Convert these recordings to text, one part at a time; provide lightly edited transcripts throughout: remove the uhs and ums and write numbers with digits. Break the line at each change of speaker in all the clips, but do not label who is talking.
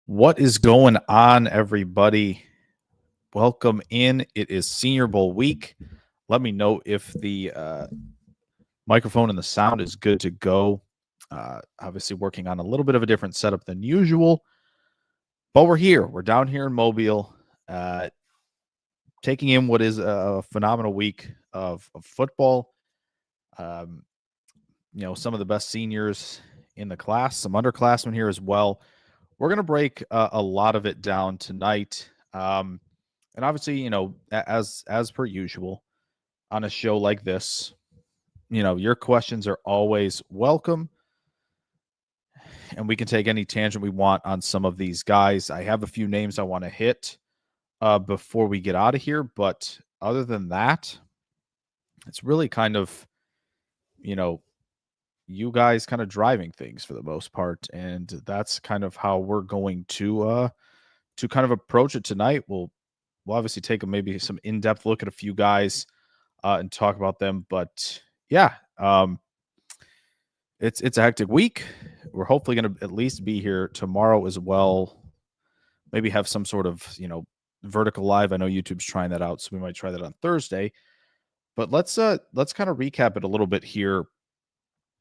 What is going on, everybody? Welcome in. It is Senior Bowl week. Let me know if the microphone and the sound is good to go. Obviously, working on a little bit of a different setup than usual, but we're here. We're down here in Mobile, taking in what is a phenomenal week of football. Um, some of the best seniors in the class, some underclassmen here as well. We're going to break a lot of it down tonight. And obviously, as per usual on a show like this, your questions are always welcome, and we can take any tangent we want on some of these guys. I have a few names I want to hit before we get out of here, but other than that, it's really kind of, you guys kind of driving things for the most part, and that's kind of how we're going to kind of approach it tonight. We'll obviously take maybe some in-depth look at a few guys and talk about them. But yeah, it's a hectic week. We're hopefully going to at least be here tomorrow as well. Maybe have some sort of vertical live. I know YouTube's trying that out, so we might try that on Thursday. But let's kind of recap it a little bit here.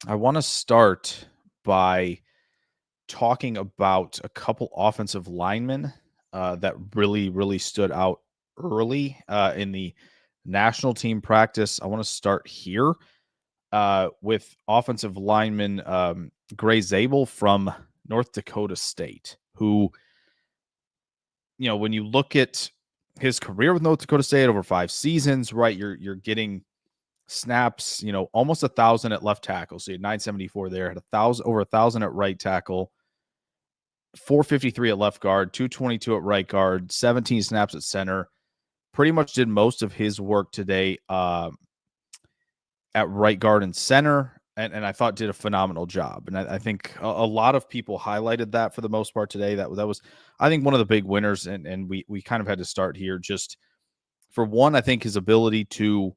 I want to start by talking about a couple offensive linemen that really stood out early in the national team practice. I want to start here with offensive lineman Gray Zabel from North Dakota State, who, when you look at his career with North Dakota State over 5 seasons, right, you're getting snaps, almost 1,000 at left tackle. So you had 974 there, had over 1,000 at right tackle, 453 at left guard, 222 at right guard, 17 snaps at center. Pretty much did most of his work today at right guard and center, and I thought did a phenomenal job. And I think a lot of people highlighted that for the most part today. That was, I think, one of the big winners, and we kind of had to start here. Just for one, I think his ability to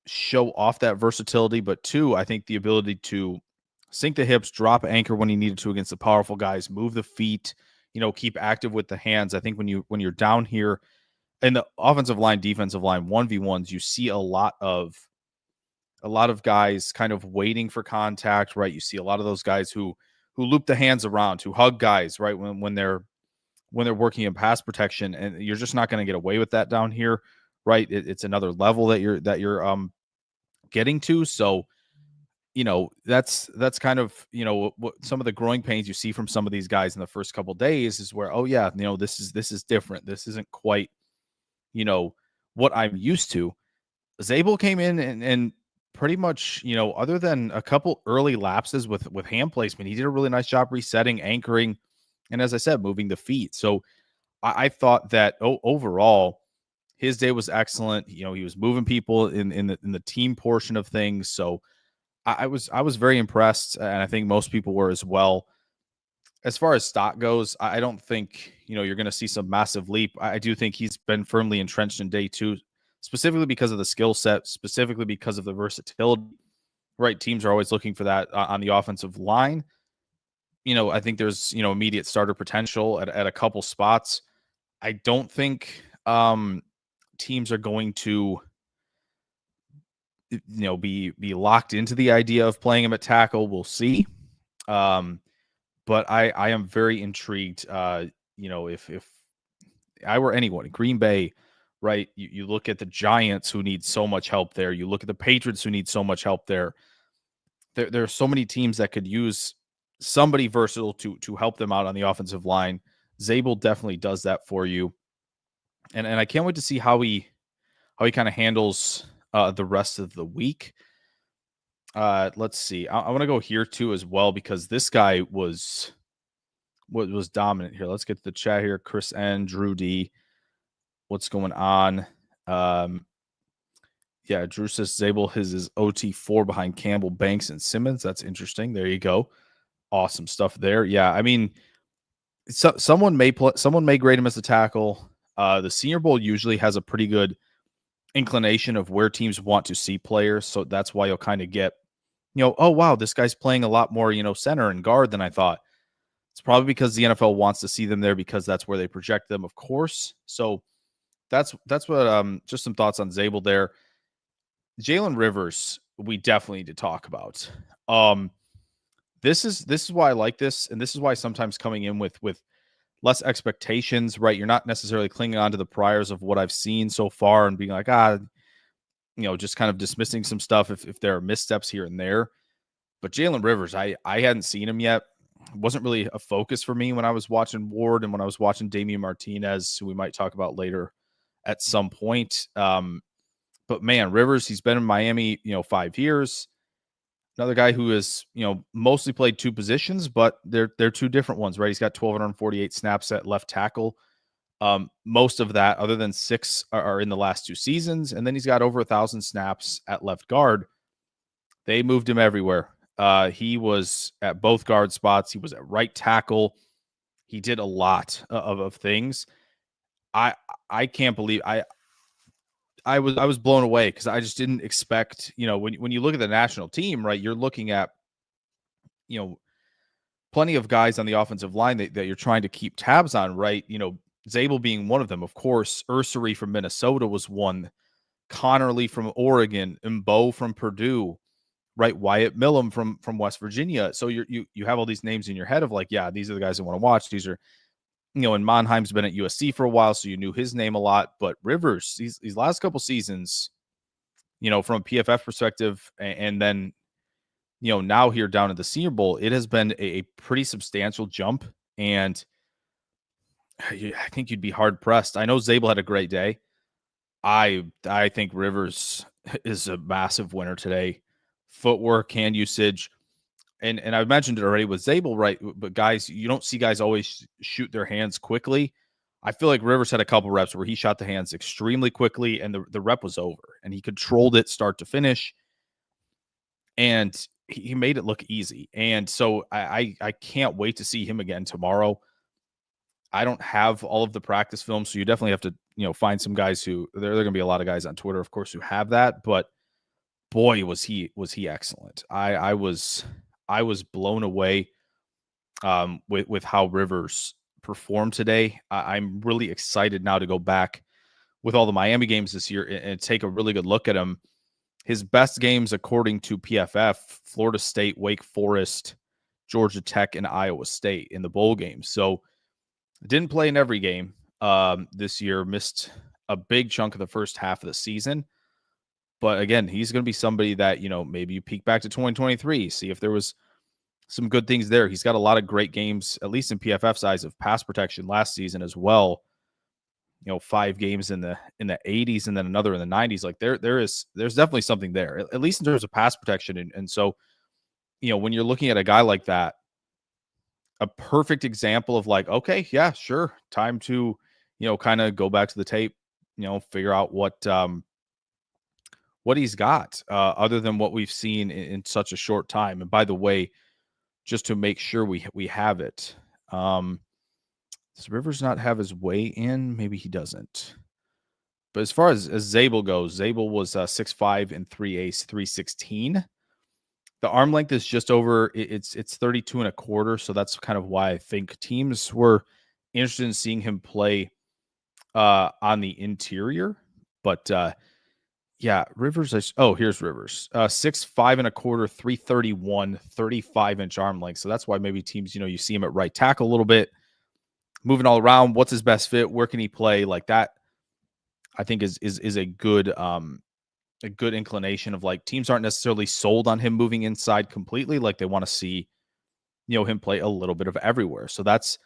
show off that versatility, but two, I think the ability to sink the hips, drop anchor when he needed to against the powerful guys, move the feet, keep active with the hands. I think when you're down here in the offensive line, defensive line, 1v1s, you see a lot of guys kind of waiting for contact, right? You see a lot of those guys who loop the hands around, who hug guys, right? When they're working in pass protection, and you're just not going to get away with that down here, right? It's another level that you're getting to. So, that's kind of, what some of the growing pains you see from some of these guys in the first couple of days is where, oh yeah, this is different. This isn't quite, what I'm used to. Zabel came in and pretty much, other than a couple early lapses with hand placement, he did a really nice job resetting, anchoring, and as I said, moving the feet. So I thought that overall, his day was excellent. He was moving people in the team portion of things. So I was very impressed, and I think most people were as well. As far as stock goes, I don't think you're going to see some massive leap. I do think he's been firmly entrenched in day 2, specifically because of the skill set, specifically because of the versatility. Right, teams are always looking for that on the offensive line. I think there's immediate starter potential at a couple spots. I don't think teams are going to be locked into the idea of playing him at tackle. We'll see. But I am very intrigued. If I were anyone, Green Bay, right? You look at the Giants, who need so much help there. You look at the Patriots, who need so much help there. There are so many teams that could use somebody versatile to help them out on the offensive line. Zabel definitely does that for you, and I can't wait to see how he kind of handles the rest of the week. Let's see. I want to go here too as well, because this guy was dominant here. Let's get to the chat here. Chris N, Drew D, what's going on? Yeah, Drew says Zabel his OT4 behind Campbell, Banks, and Simmons. That's interesting. There you go. Awesome stuff there. Yeah, I mean, someone may grade him as a tackle. The Senior Bowl usually has a pretty good inclination of where teams want to see players, so that's why you'll kind of get, oh wow, this guy's playing a lot more, center and guard than I thought. It's probably because the NFL wants to see them there because that's where they project them, of course. So that's what just some thoughts on Zabel there. Jalen Rivers, we definitely need to talk about. This is why I like this, and this is why sometimes coming in with less expectations, right? You're not necessarily clinging on to the priors of what I've seen so far and being like, just kind of dismissing some stuff if there are missteps here and there. But Jalen Rivers, I hadn't seen him yet. It wasn't really a focus for me when I was watching Ward and when I was watching Damian Martinez, who we might talk about later at some point. But man, Rivers, he's been in Miami, 5 years. Another guy who has, mostly played two positions, but they're two different ones, right? He's got 1,248 snaps at left tackle. Most of that, other than 6, are in the last 2 seasons, and then he's got over 1,000 snaps at left guard. They moved him everywhere. He was at both guard spots. He was at right tackle. He did a lot of things. I can't believe I was blown away because I just didn't expect, when you look at the national team, right, you're looking at, plenty of guys on the offensive line that you're trying to keep tabs on, right? Zabel being one of them, of course. Ursary from Minnesota was one. Connerly from Oregon, Mbo from Purdue, right? Wyatt Millum from West Virginia. So you have all these names in your head of like, yeah, these are the guys I want to watch. These are, and Monheim's been at USC for a while, so you knew his name a lot. But Rivers, these last couple seasons, from a PFF perspective, and then, now here down at the Senior Bowl, it has been a pretty substantial jump. And I think you'd be hard pressed. I know Zabel had a great day. I think Rivers is a massive winner today. Footwork, hand usage, and I've mentioned it already with Zabel, right? But guys, you don't see guys always shoot their hands quickly. I feel like Rivers had a couple reps where he shot the hands extremely quickly, and the rep was over, and he controlled it start to finish, and he made it look easy. And so I can't wait to see him again tomorrow. I don't have all of the practice film, so you definitely have to, find some guys who there are going to be a lot of guys on Twitter, of course, who have that. But boy, was he excellent. I was blown away with how Rivers performed today. I'm really excited now to go back with all the Miami games this year and take a really good look at him. His best games, according to PFF, Florida State, Wake Forest, Georgia Tech, and Iowa State in the bowl games. So didn't play in every game this year, missed a big chunk of the first half of the season. But again, he's going to be somebody that, maybe you peek back to 2023, see if there was some good things there. He's got a lot of great games, at least in PFF size, of pass protection last season as well. 5 games in the 80s and then another in the 90s. Like there's definitely something there, at least in terms of pass protection. And so, when you're looking at a guy like that, a perfect example of like, okay, yeah, sure, time to, kind of go back to the tape, figure out what he's got other than what we've seen in such a short time. And by the way, just to make sure we have it, does Rivers not have his weigh in? Maybe he doesn't. But as far as Zabel goes, Zabel was 6'5" and 3/8, 316. The arm length is just over. It's 32 and a quarter. So that's kind of why I think teams were interested in seeing him play on the interior. But yeah, Rivers. Here's Rivers. 6'5" and a quarter, 331, 35-inch arm length. So that's why maybe teams, you see him at right tackle a little bit, moving all around. What's his best fit? Where can he play? Like that, I think is a good inclination of like teams aren't necessarily sold on him moving inside completely. Like they want to see, him play a little bit of everywhere. So that's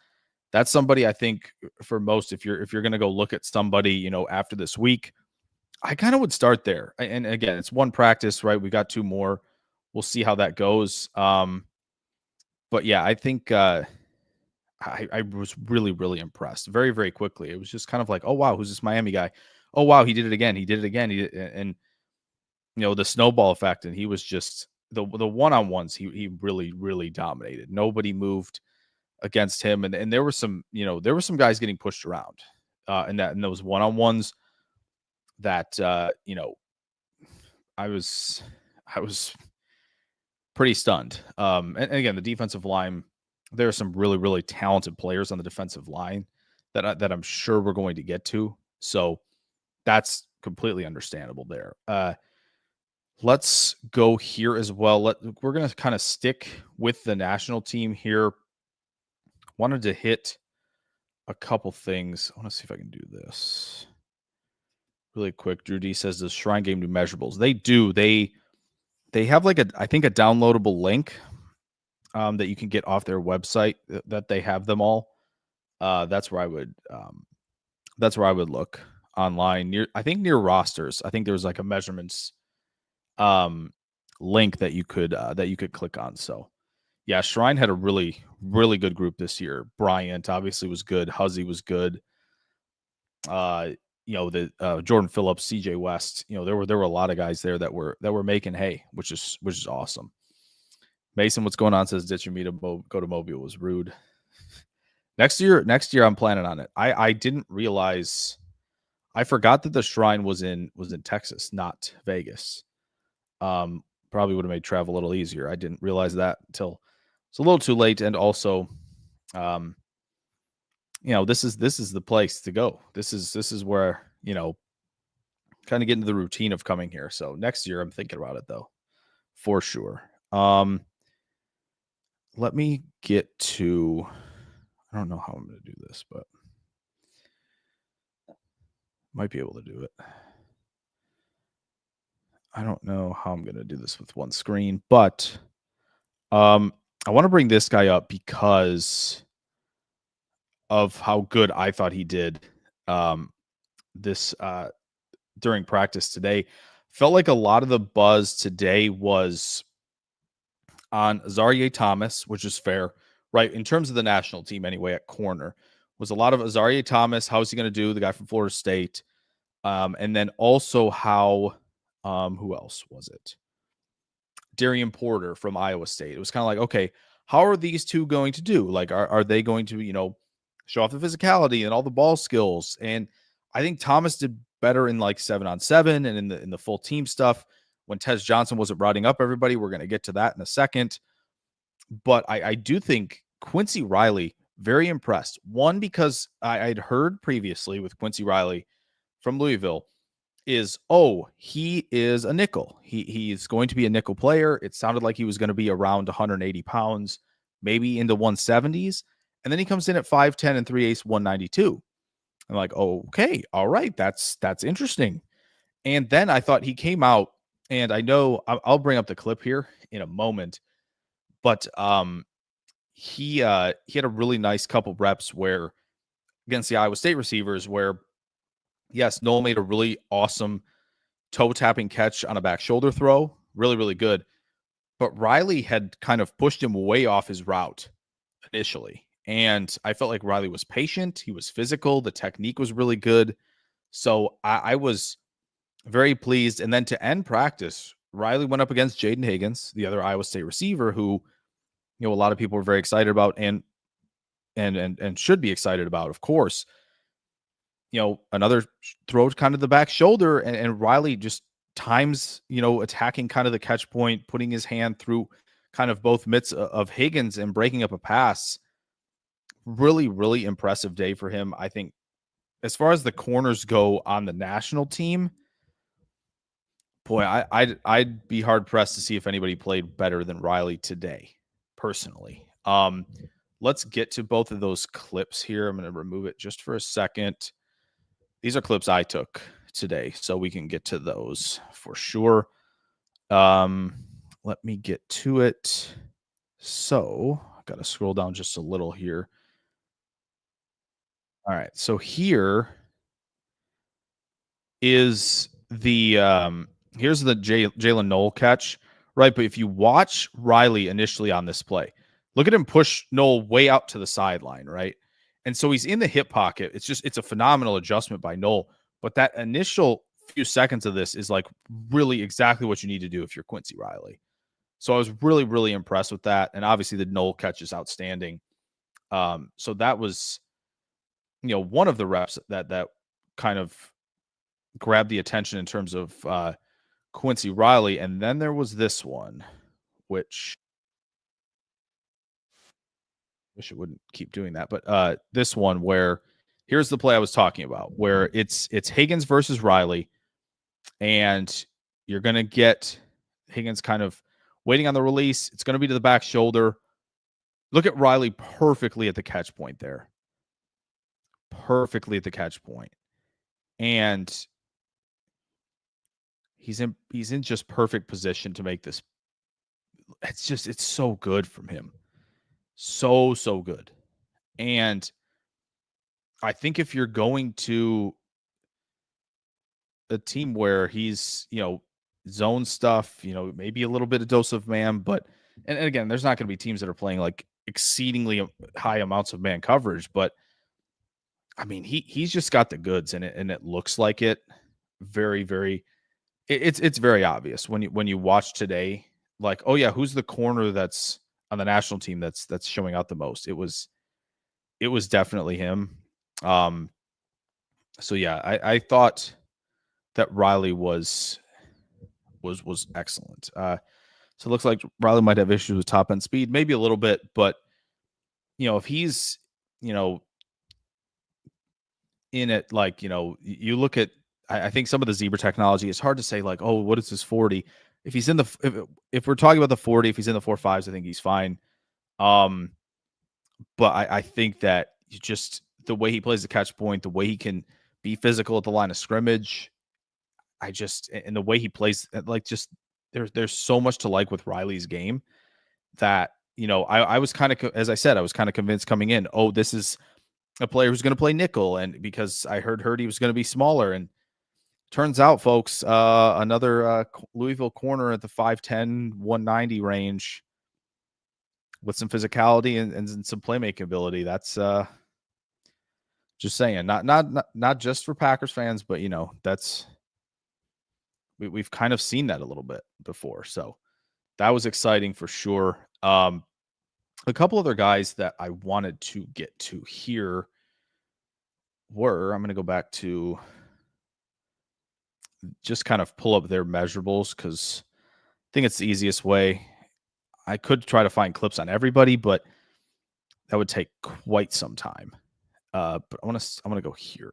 somebody I think for most, if you're going to go look at somebody, after this week, I kind of would start there. And again, it's one practice, right? We got 2 more. We'll see how that goes. But yeah, I think I was really, really impressed very, very quickly. It was just kind of like, oh, wow, who's this Miami guy? Oh, wow, he did it again. He did it again. And the snowball effect. And he was just the one-on-ones. He really, really dominated. Nobody moved against him. And there were some, there were some guys getting pushed around in those one-on-ones that, I was pretty stunned. And again, the defensive line there are some really, really talented players on the defensive line that I'm sure we're going to get to. So that's completely understandable there. Let's go here as well. We're going to kind of stick with the national team here. Wanted to hit a couple things. I want to see if I can do this really quick. Drew D says, does Shrine Game do measurables? They do. They have like I think a downloadable link that you can get off their website that they have them all. That's where I would look online near rosters. I think there's like a measurements link that you could click on. So yeah, Shrine had a really, really good group this year. Bryant obviously was good. Huzzy was good. Jordan Phillips, CJ West, there were a lot of guys there that were making hay, which is awesome. Mason, what's going on? Says ditching me to go to Mobile was rude. Next year, I'm planning on it. I didn't realize, I forgot that the Shrine was in Texas, not Vegas. Probably would have made travel a little easier. I didn't realize that until it's a little too late. And also, this is the place to go. This is where, kind of get into the routine of coming here. So next year I'm thinking about it though, for sure. Let me get to, I don't know how I'm going to do this, but might be able to do it. I don't know how I'm going to do this with one screen, but I want to bring this guy up because of how good I thought he did this during practice today. Felt like a lot of the buzz today was on Azareye'h Thomas, which is fair, right? In terms of the national team anyway, at corner, was a lot of Azareye'h Thomas. How's he going to do? The guy from Florida State. And then also how, who else was it? Darian Porter from Iowa State. It was kind of like, okay, how are these two going to do? Like, are they going to, show off the physicality and all the ball skills? And I think Thomas did better in like 7-on-7 and in the full team stuff when Tez Johnson wasn't routing up everybody. We're going to get to that in a second. But I do think Quincy Riley, very impressed. One, because I'd heard previously with Quincy Riley from Louisville is, he is a nickel. He's going to be a nickel player. It sounded like he was going to be around 180 pounds, maybe into 170s. And then he comes in at 5'10 and 3/8, 192. I'm like, okay, all right, that's interesting. And then I thought he came out, and I know I'll bring up the clip here in a moment, but he had a really nice couple reps where against the Iowa State receivers where, yes, Noel made a really awesome toe tapping catch on a back shoulder throw, really, really good. But Riley had kind of pushed him way off his route initially. And I felt like Riley was patient. He was physical. The technique was really good. So I was very pleased. And then to end practice, Riley went up against Jaden Higgins, the other Iowa State receiver, who, a lot of people were very excited about and should be excited about, of course. Another throw kind of the back shoulder, and Riley just times, attacking kind of the catch point, putting his hand through kind of both mitts of Higgins and breaking up a pass. Really, really impressive day for him. I think as far as the corners go on the national team, boy, I'd be hard pressed to see if anybody played better than Riley today, personally. Let's get to both of those clips here. I'm going to remove it just for a second. These are clips I took today, so we can get to those for sure. Let me get to it. So I've got to scroll down just a little here. All right, so here is the here's the Jalen Noel catch, right? But if you watch Riley initially on this play, look at him push Noel way out to the sideline, right? And so he's in the hip pocket. It's a phenomenal adjustment by Noel. But that initial few seconds of this is like really exactly what you need to do if you're Quincy Riley. So I was really, really impressed with that. And obviously the Noel catch is outstanding. So that was, one of the reps that kind of grabbed the attention in terms of Quincy Riley. And then there was this one, which wish it wouldn't keep doing that. But this one where here's the play I was talking about, where it's Higgins versus Riley, and you're gonna get Higgins kind of waiting on the release. It's gonna be to the back shoulder. Look at Riley perfectly at the catch point there. Perfectly at the catch point. And he's in just perfect position to make this. It's so good from him. So good. And I think if you're going to a team where he's, zone stuff, maybe a little bit of dose of man, but and again, there's not going to be teams that are playing like exceedingly high amounts of man coverage, but I mean, he's just got the goods in it, and it looks like it. Very, very. It's very obvious when you watch today. Like, oh yeah, who's the corner that's on the national team that's showing out the most? It was definitely him. So yeah, I thought that Riley was excellent. So it looks like Riley might have issues with top end speed, maybe a little bit, but if he's in it, like you look at, I think some of the zebra technology, it's hard to say like, oh, what is his 40? If he's in the if we're talking about the 40, if he's in the 4.5s, I think he's fine. But I think that just the way he plays the catch point, the way he can be physical at the line of scrimmage, and the way he plays, like just there's so much to like with Riley's game that I was kind of, as I said, I was kind of convinced coming in, oh, this is a player who's going to play nickel, and because I heard he was going to be smaller, and turns out, folks, another Louisville corner at the 5'10", 190 range with some physicality and some playmaking ability. That's just saying, not just for Packers fans, but that's we've kind of seen that a little bit before. So that was exciting for sure. A couple other guys that I wanted to get to here were, I'm going to go back to just kind of pull up their measurables because I think it's the easiest way. I could try to find clips on everybody, but that would take quite some time. But I'm gonna go here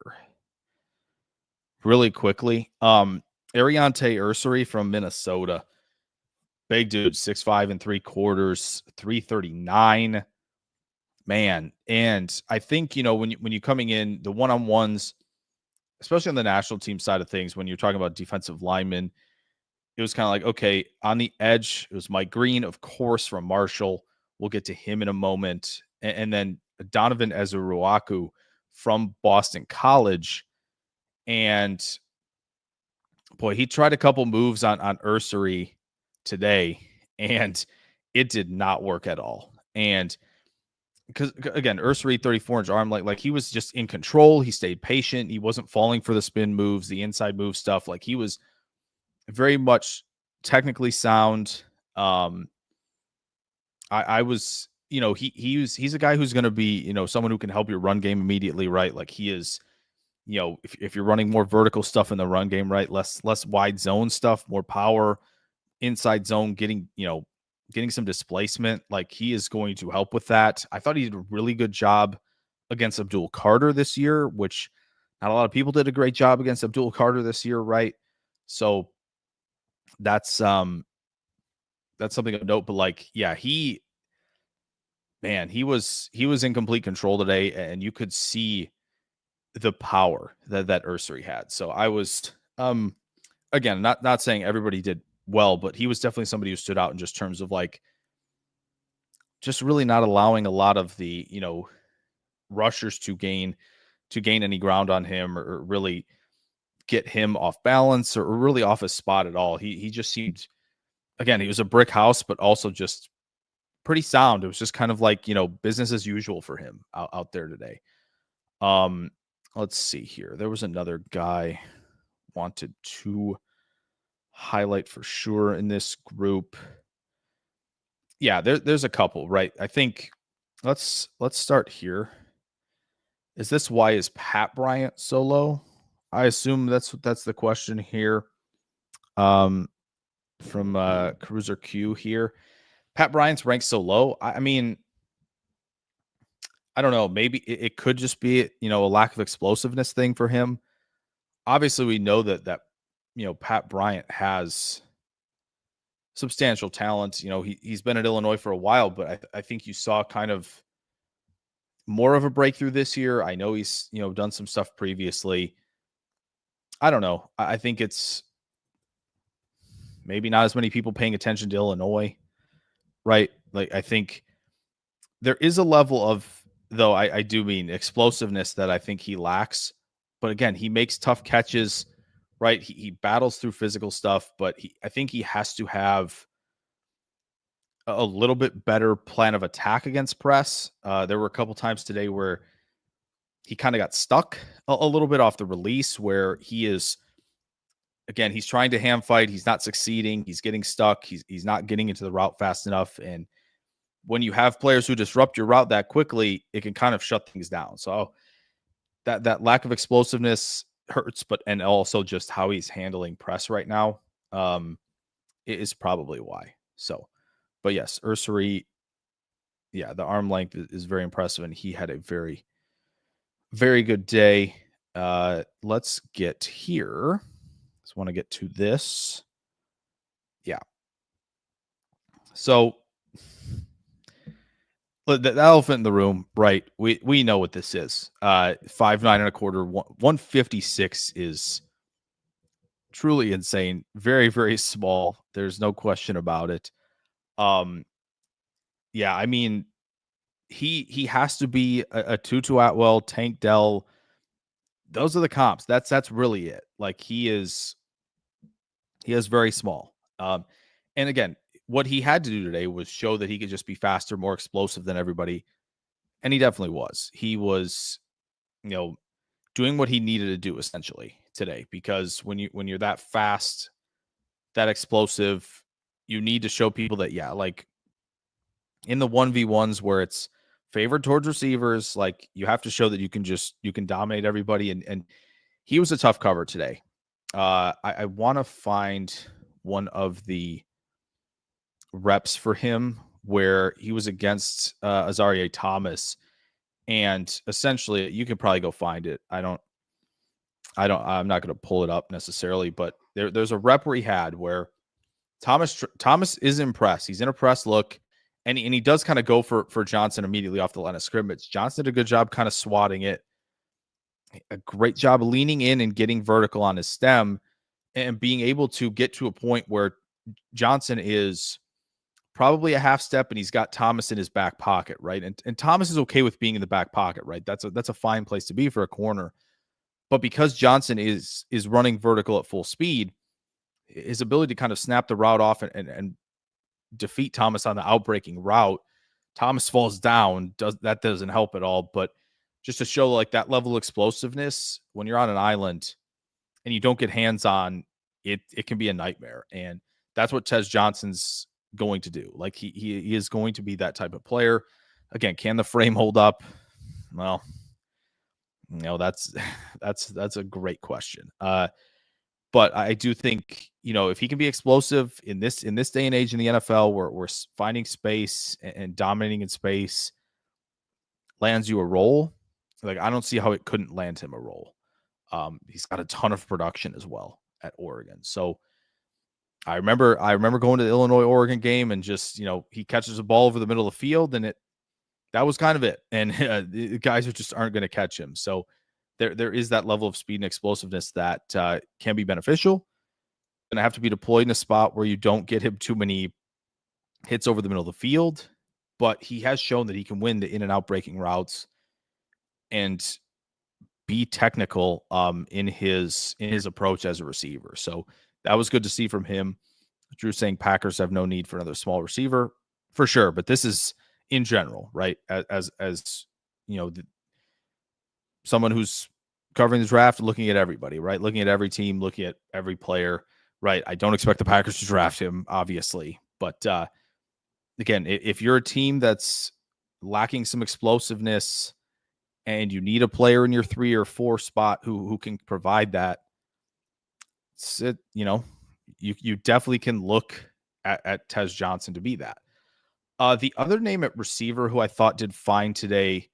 really quickly. Ariante Ursary from Minnesota, big dude, 6'5" and 3/4, 339. Man, and I think when you coming in the one-on-ones, especially on the national team side of things, when you're talking about defensive linemen, it was kind of like, okay, on the edge, it was Mike Green, of course, from Marshall. We'll get to him in a moment. And then Donovan Ezuruaku from Boston College. And boy, he tried a couple moves on Ursary today, and it did not work at all. And because again, Ursary 34-inch arm, like he was just in control. He stayed patient. He wasn't falling for the spin moves, the inside move stuff. Like he was very much technically sound. I was, he's a guy who's going to be, someone who can help your run game immediately, right? Like he is, if you're running more vertical stuff in the run game, right? Less wide zone stuff, more power, inside zone, getting some displacement. Like he is going to help with that. I thought he did a really good job against Abdul Carter this year, which not a lot of people did a great job against Abdul Carter this year, right? So that's something of note. But like, yeah, he was in complete control today, and you could see the power that Ursary had. So I was again not saying everybody did well, but he was definitely somebody who stood out in just terms of like just really not allowing a lot of the rushers to gain any ground on him or really get him off balance or really off his spot at all. He just seemed, again, he was a brick house, but also just pretty sound. It was just kind of like, business as usual for him out there today. Let's see here. There was another guy wanted to highlight for sure in this group. Yeah, there's a couple, right? I think let's start here. Is this why is Pat Bryant so low? I assume that's the question here. From Cruiser Q here. Pat Bryant's ranked so low. I mean, I don't know. Maybe it could just be, a lack of explosiveness thing for him. Obviously, we know that Pat Bryant has substantial talent. He's been at Illinois for a while, but I think you saw kind of more of a breakthrough this year. I know he's done some stuff previously. I don't know. I think it's maybe not as many people paying attention to Illinois, right? Like I think there is a level of, though I do mean explosiveness that I think he lacks. But again, he makes tough catches, right? He battles through physical stuff, but I think he has to have a little bit better plan of attack against press. There were a couple times today where he kind of got stuck a little bit off the release, where he's trying to ham fight. He's not succeeding. He's getting stuck. He's not getting into the route fast enough. And when you have players who disrupt your route that quickly, it can kind of shut things down. So that lack of explosiveness hurts, and also just how he's handling press right now is probably why. So, but yes, Ursary, yeah, the arm length is very impressive, and he had a very, very good day. Let's get here. Just want to get to this. Yeah. So the elephant in the room, right? We know what this is. 5'9" and a quarter, 156 is truly insane. Very, very small. There's no question about it. Yeah, I mean, he has to be a Tutu Atwell, Tank Dell. Those are the comps. That's really it. Like he is very small. And again, what he had to do today was show that he could just be faster, more explosive than everybody. And he definitely was. He was, doing what he needed to do essentially today, because when you're that fast, that explosive, you need to show people that, yeah, like in the 1v1s where it's favored towards receivers, like you have to show that you can dominate everybody. And he was a tough cover today. I want to find one of the reps for him where he was against Azaria Thomas, and essentially you can probably go find it. I'm not going to pull it up necessarily, but there's a rep where he had where Thomas is in press. He's in a press look, and he does kind of go for Johnson immediately off the line of scrimmage. Johnson did a good job kind of swatting it. A great job leaning in and getting vertical on his stem and being able to get to a point where Johnson is probably a half step and he's got Thomas in his back pocket, right? And Thomas is okay with being in the back pocket, right? That's a fine place to be for a corner. But because Johnson is running vertical at full speed, his ability to kind of snap the route off and defeat Thomas on the outbreaking route, Thomas falls down. That doesn't help at all. But just to show like that level of explosiveness when you're on an island and you don't get hands on, it can be a nightmare. And that's what Tez Johnson's going to do. Like he is going to be that type of player. Again, can the frame hold up? Well, that's a great question. But I do think, if he can be explosive in this day and age in the NFL, where we're finding space and dominating in space lands you a role, like I don't see how it couldn't land him a role. He's got a ton of production as well at Oregon. So I remember going to the Illinois-Oregon game and just, he catches a ball over the middle of the field and that was kind of it. And the guys just aren't going to catch him. So there is that level of speed and explosiveness that can be beneficial. Going to have to be deployed in a spot where you don't get him too many hits over the middle of the field. But he has shown that he can win the in and out breaking routes and be technical in his approach as a receiver. So that was good to see from him. Drew saying Packers have no need for another small receiver for sure, but this is in general, right? As someone who's covering the draft, looking at everybody, right? Looking at every team, looking at every player, right? I don't expect the Packers to draft him, obviously, but again, if you're a team that's lacking some explosiveness and you need a player in your 3 or 4 spot who can provide that, you definitely can look at Tez Johnson to be that. The other name at receiver who I thought did fine today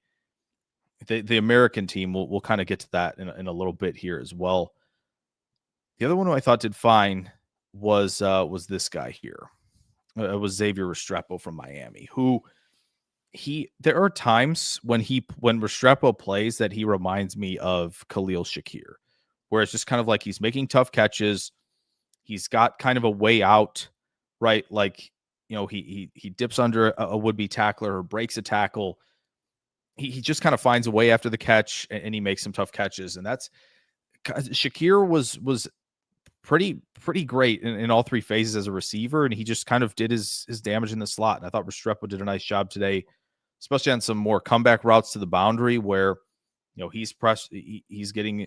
the American team, we'll kind of get to that in a little bit here as well. The other one who I thought did fine was this guy here. It was Xavier Restrepo from Miami, who there are times when Restrepo plays that he reminds me of Khalil Shakir, where it's just kind of like he's making tough catches. He's got kind of a way out, right? Like, he dips under a would-be tackler or breaks a tackle. He just kind of finds a way after the catch, and he makes some tough catches. And that's Shakir was pretty great in all three phases as a receiver, and he just kind of did his damage in the slot. And I thought Restrepo did a nice job today, especially on some more comeback routes to the boundary where he's getting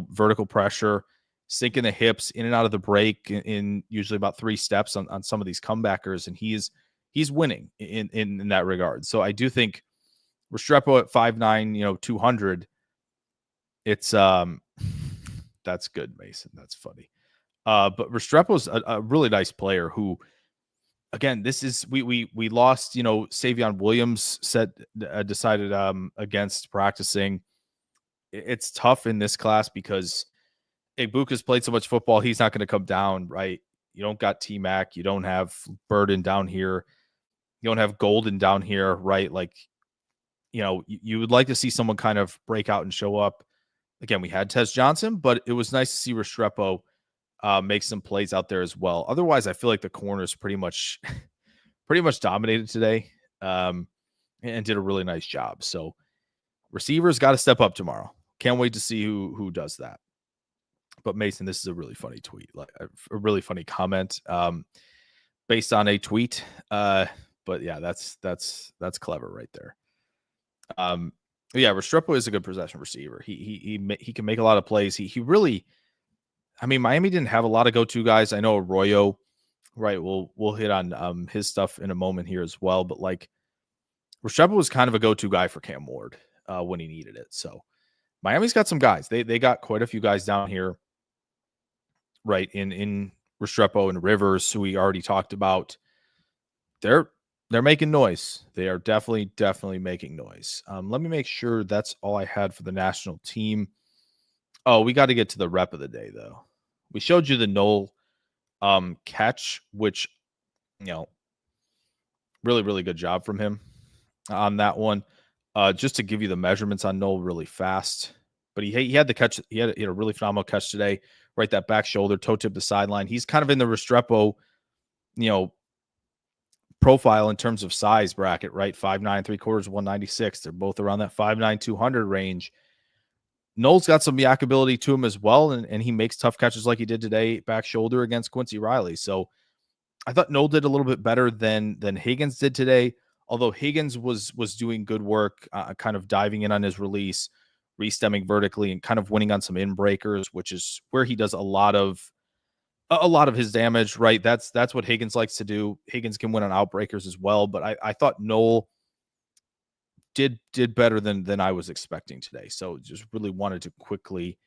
vertical pressure, sinking the hips in and out of the break in usually about 3 steps on some of these comebackers, and he's winning in that regard. So I do think Restrepo at 5'9", 200, it's that's good, Mason. That's funny. But Restrepo's a really nice player who, again, this is we lost, Savion Williams decided against practicing. It's tough in this class because Egbuka's played so much football, he's not going to come down, right? You don't got T-Mac, you don't have Burden down here, you don't have Golden down here, right? Like, you would like to see someone kind of break out and show up. Again, we had Tez Johnson, but it was nice to see Restrepo make some plays out there as well. Otherwise, I feel like the corners pretty much dominated today, and did a really nice job. So receivers got to step up tomorrow. Can't wait to see who does that. But Mason, this is a really funny tweet, like a really funny comment, based on a tweet. But yeah, that's clever right there. Yeah, Restrepo is a good possession receiver. He can make a lot of plays. He really, I mean, Miami didn't have a lot of go-to guys. I know Arroyo, right? We'll hit on his stuff in a moment here as well. But like, Restrepo was kind of a go-to guy for Cam Ward when he needed it. So Miami's got some guys. They got quite a few guys down here, right? In Restrepo and Rivers, who we already talked about. They're making noise. They are definitely making noise. Let me make sure that's all I had for the national team. Oh, we got to get to the rep of the day, though. We showed you the Knoll catch, which, really good job from him on that one. Just to give you the measurements on Knoll really fast. But he had the catch. He had a really phenomenal catch today. Right, that back shoulder, toe tip the sideline. He's kind of in the Restrepo, profile in terms of size bracket, right? 5'9", 3/4, 196. They're both around that 5'9", 200 range. Knoll's got some yak ability to him as well, and he makes tough catches like he did today, back shoulder against Quincy Riley. So I thought Knoll did a little bit better than Higgins did today, although Higgins was doing good work, kind of diving in on his release, re-stemming vertically, and kind of winning on some in breakers, which is where he does a lot of his damage, right? That's what Higgins likes to do. Higgins can win on outbreakers as well, but I thought Knoll did better than I was expecting today. So just really wanted to quickly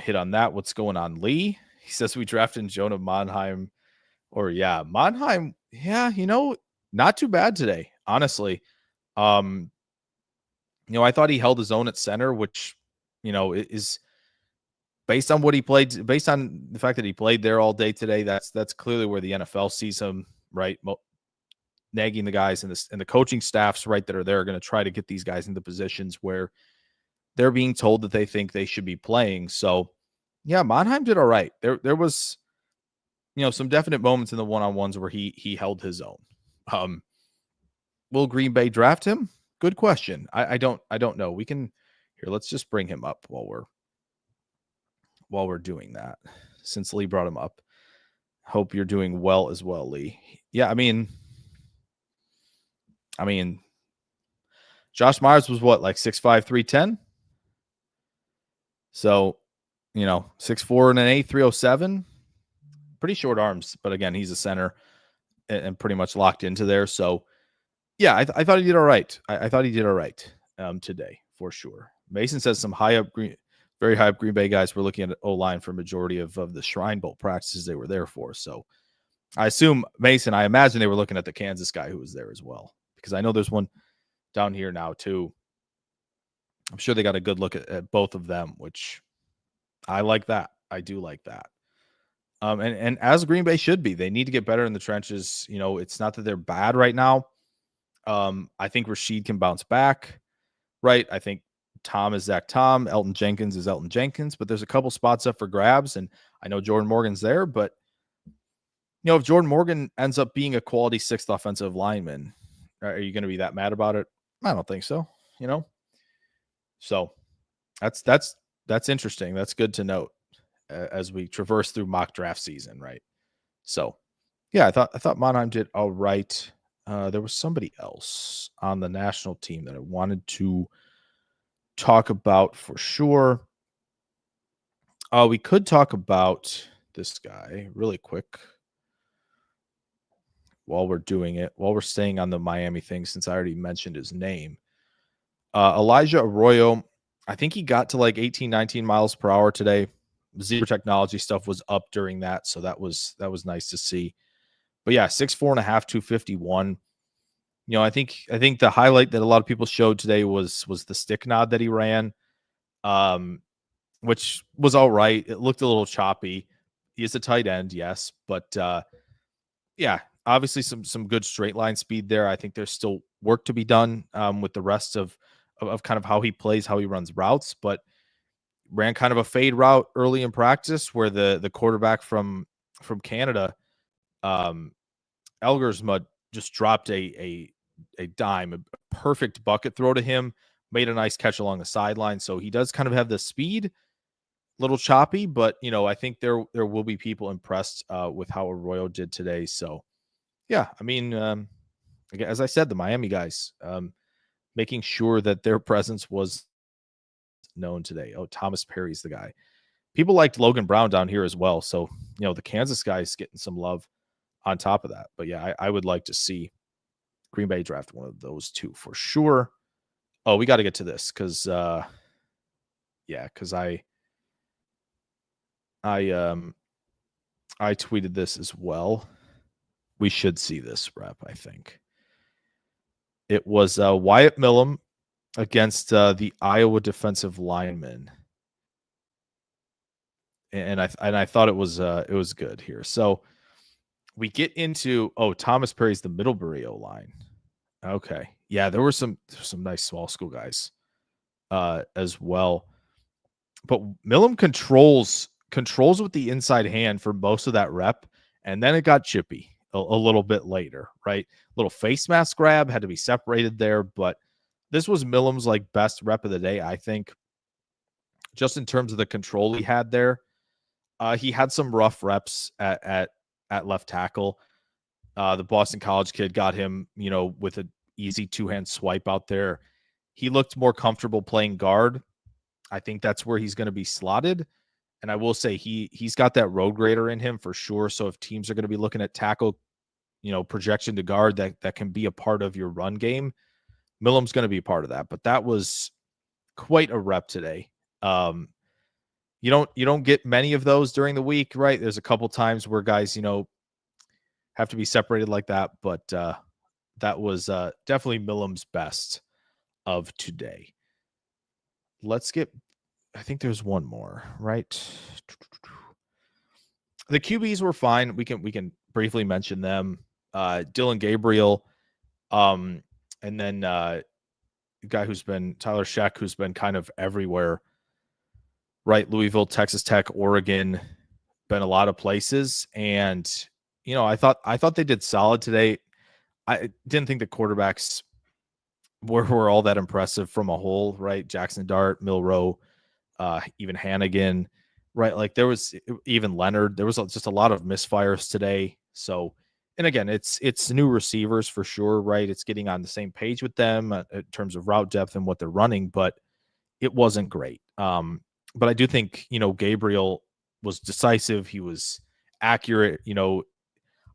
hit on that. What's going on, Lee? He says we drafted Jonah Monheim, or Monheim. Yeah, not too bad today, honestly. I thought he held his own at center, which is based on what he played, based on the fact that he played there all day today. That's clearly where the NFL sees him, right? Nagging the guys and the coaching staffs, right, that are there, are going to try to get these guys into positions where they're being told that they think they should be playing. So, yeah, Monheim did all right. There was, some definite moments in the one-on-ones where he held his own. Will Green Bay draft him? Good question. I don't know. We can here. Let's just bring him up while we're doing that, since Lee brought him up. Hope you're doing well as well, Lee. Yeah, I mean, Josh Myers was what, like 6'5", 310? So, 6'4" and an 8, 307. Pretty short arms, but again, he's a center and pretty much locked into there. So, yeah, I thought he did all right. I thought he did all right today for sure. Mason says some very high up Green Bay guys were looking at O-line for a majority of the Shrine Bowl practices they were there for. So I imagine they were looking at the Kansas guy who was there as well, because I know there's one down here now too. I'm sure they got a good look at both of them, which I like that. I do like that. And as Green Bay should be, they need to get better in the trenches. It's not that they're bad right now. I think Rashid can bounce back, right? I think Tom is Zach Tom. Elton Jenkins is Elton Jenkins, but there's a couple spots up for grabs, and I know Jordan Morgan's there, but if Jordan Morgan ends up being a quality sixth offensive lineman, are you going to be that mad about it? I don't think so. So that's interesting. That's good to note as we traverse through mock draft season, right? So, yeah, I thought Monheim did all right. There was somebody else on the national team that I wanted to talk about for sure. We could talk about this guy really quick while we're doing it, while we're staying on the Miami thing, since I already mentioned his name. Elijah Arroyo, I think he got to like 18, 19 miles per hour today. Zebra technology stuff was up during that, so that was nice to see. But yeah, 6'4.5", 251. I think the highlight that a lot of people showed today was the stick nod that he ran, which was all right. It looked a little choppy. He is a tight end, yes, but yeah, obviously some good straight line speed there. I think there's still work to be done with the rest of kind of how he plays, how he runs routes, but ran kind of a fade route early in practice where the quarterback from Canada, Elgersmud, just dropped a dime, a perfect bucket throw to him, made a nice catch along the sideline. So he does kind of have the speed, little choppy, but I think there will be people impressed with how Arroyo did today. So yeah, I mean, as I said, the Miami guys making sure that their presence was known today. Oh, Thomas Perry's the guy. People liked Logan Brown down here as well. So, the Kansas guys getting some love on top of that. But yeah, I would like to see Green Bay draft one of those two for sure. Oh, we got to get to this because I tweeted this as well. We should see this rep, I think. It was Wyatt Millum against the Iowa defensive lineman. And I thought it was good here. So we get into Thomas Perry's the Middlebury O-line. Okay. Yeah, there were some nice small school guys as well. But Millum controls with the inside hand for most of that rep, and then it got chippy a little bit later, right? Little face mask grab, had to be separated there, but this was Millum's like best rep of the day, I think, just in terms of the control he had there. He had some rough reps at left tackle. The Boston College kid got him, with an easy two-hand swipe out there. He looked more comfortable playing guard. I think that's where he's going to be slotted. And I will say he's got that road grader in him for sure. So if teams are going to be looking at tackle, projection to guard, that can be a part of your run game, Millum's going to be a part of that. But that was quite a rep today. You don't get many of those during the week, right? There's a couple times where guys, have to be separated like that, but that was definitely Millum's best of today. Let's get, I think there's one more, right? The QBs were fine. We can briefly mention them. Dylan Gabriel, and then the guy who's been Tyler Sheck, who's been kind of everywhere, right? Louisville, Texas Tech, Oregon, been a lot of places. And, I thought they did solid today. I didn't think the quarterbacks were all that impressive from a whole, right? Jackson Dart, Milrow, even Hannigan, right? Like there was even Leonard. There was just a lot of misfires today. So, and again, it's new receivers for sure, right? It's getting on the same page with them in terms of route depth and what they're running, but it wasn't great. But I do think, Gabriel was decisive. He was accurate.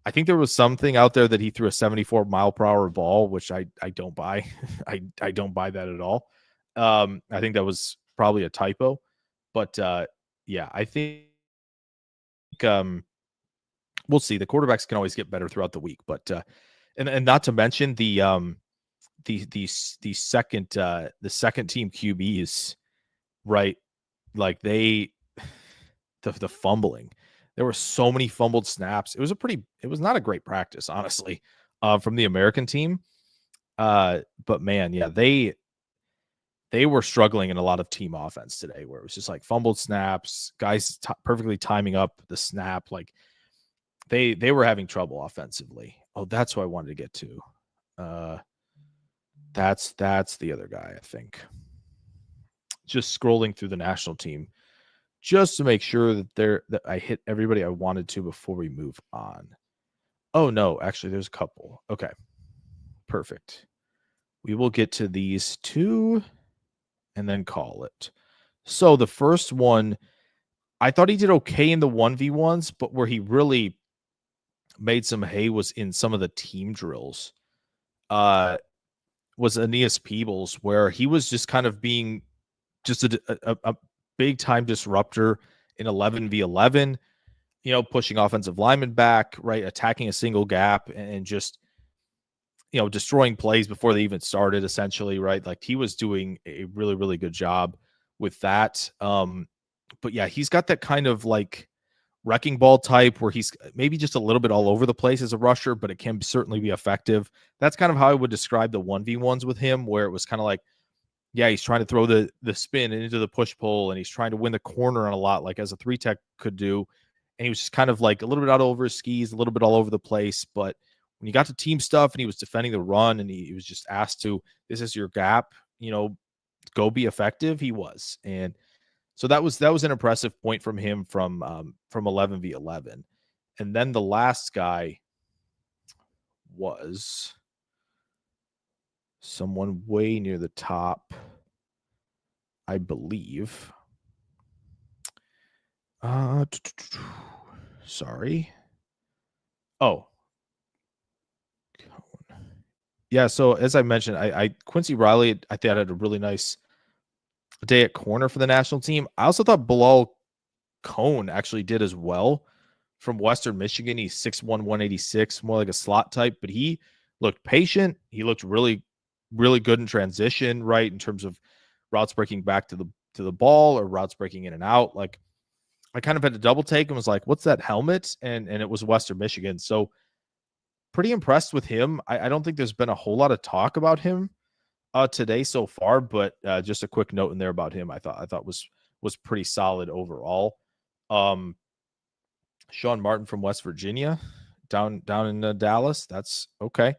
I think there was something out there that he threw a 74 mile per hour ball, which I don't buy. I don't buy that at all. I think that was probably a typo, but yeah, I think we'll see. The quarterbacks can always get better throughout the week, but and not to mention the the second team QBs, right? Like the fumbling. There were so many fumbled snaps. It was not a great practice, honestly, from the American team. But man, yeah, they were struggling in a lot of team offense today, where it was just like fumbled snaps, guys perfectly timing up the snap. Like they were having trouble offensively. Oh, that's what I wanted to get to. That's the other guy, I think. Just scrolling through the national team just to make sure that I hit everybody I wanted to before we move on. Oh no, actually there's a couple. Okay. Perfect. We will get to these two and then call it. So the first one, I thought he did okay in the 1v1s, but where he really made some hay was in some of the team drills. Was Aeneas Peebles, where he was just kind of being just a big time disruptor in 11v11, pushing offensive linemen back, right, attacking a single gap and just, destroying plays before they even started, essentially, right? Like he was doing a really, really good job with that. But yeah, he's got that kind of like wrecking ball type where he's maybe just a little bit all over the place as a rusher, but it can certainly be effective. That's kind of how I would describe the 1v1s with him, where it was kind of like, yeah, he's trying to throw the spin into the push pull, and he's trying to win the corner on a lot, like as a 3-tech could do. And he was just kind of like a little bit out over his skis, a little bit all over the place. But when you got to team stuff and he was defending the run and he was just asked to, this is your gap, go be effective, he was. And so that was an impressive point from him from 11v11. And then the last guy was someone way near the top, I believe. Sorry. Oh. Yeah, so as I mentioned, I Quincy Riley, I thought had a really nice day at corner for the national team. I also thought Bilal Cone actually did as well from Western Michigan. He's 6'1", 186, more like a slot type, but he looked patient. He looked really, really good in transition, right, in terms of routes breaking back to the ball or routes breaking in and out. Like I kind of had to double take and was like, what's that helmet? And it was Western Michigan. So pretty impressed with him. I don't think there's been a whole lot of talk about him today so far, but just a quick note in there about him, I thought was pretty solid overall. Sean Martin from West Virginia, down in Dallas. That's okay.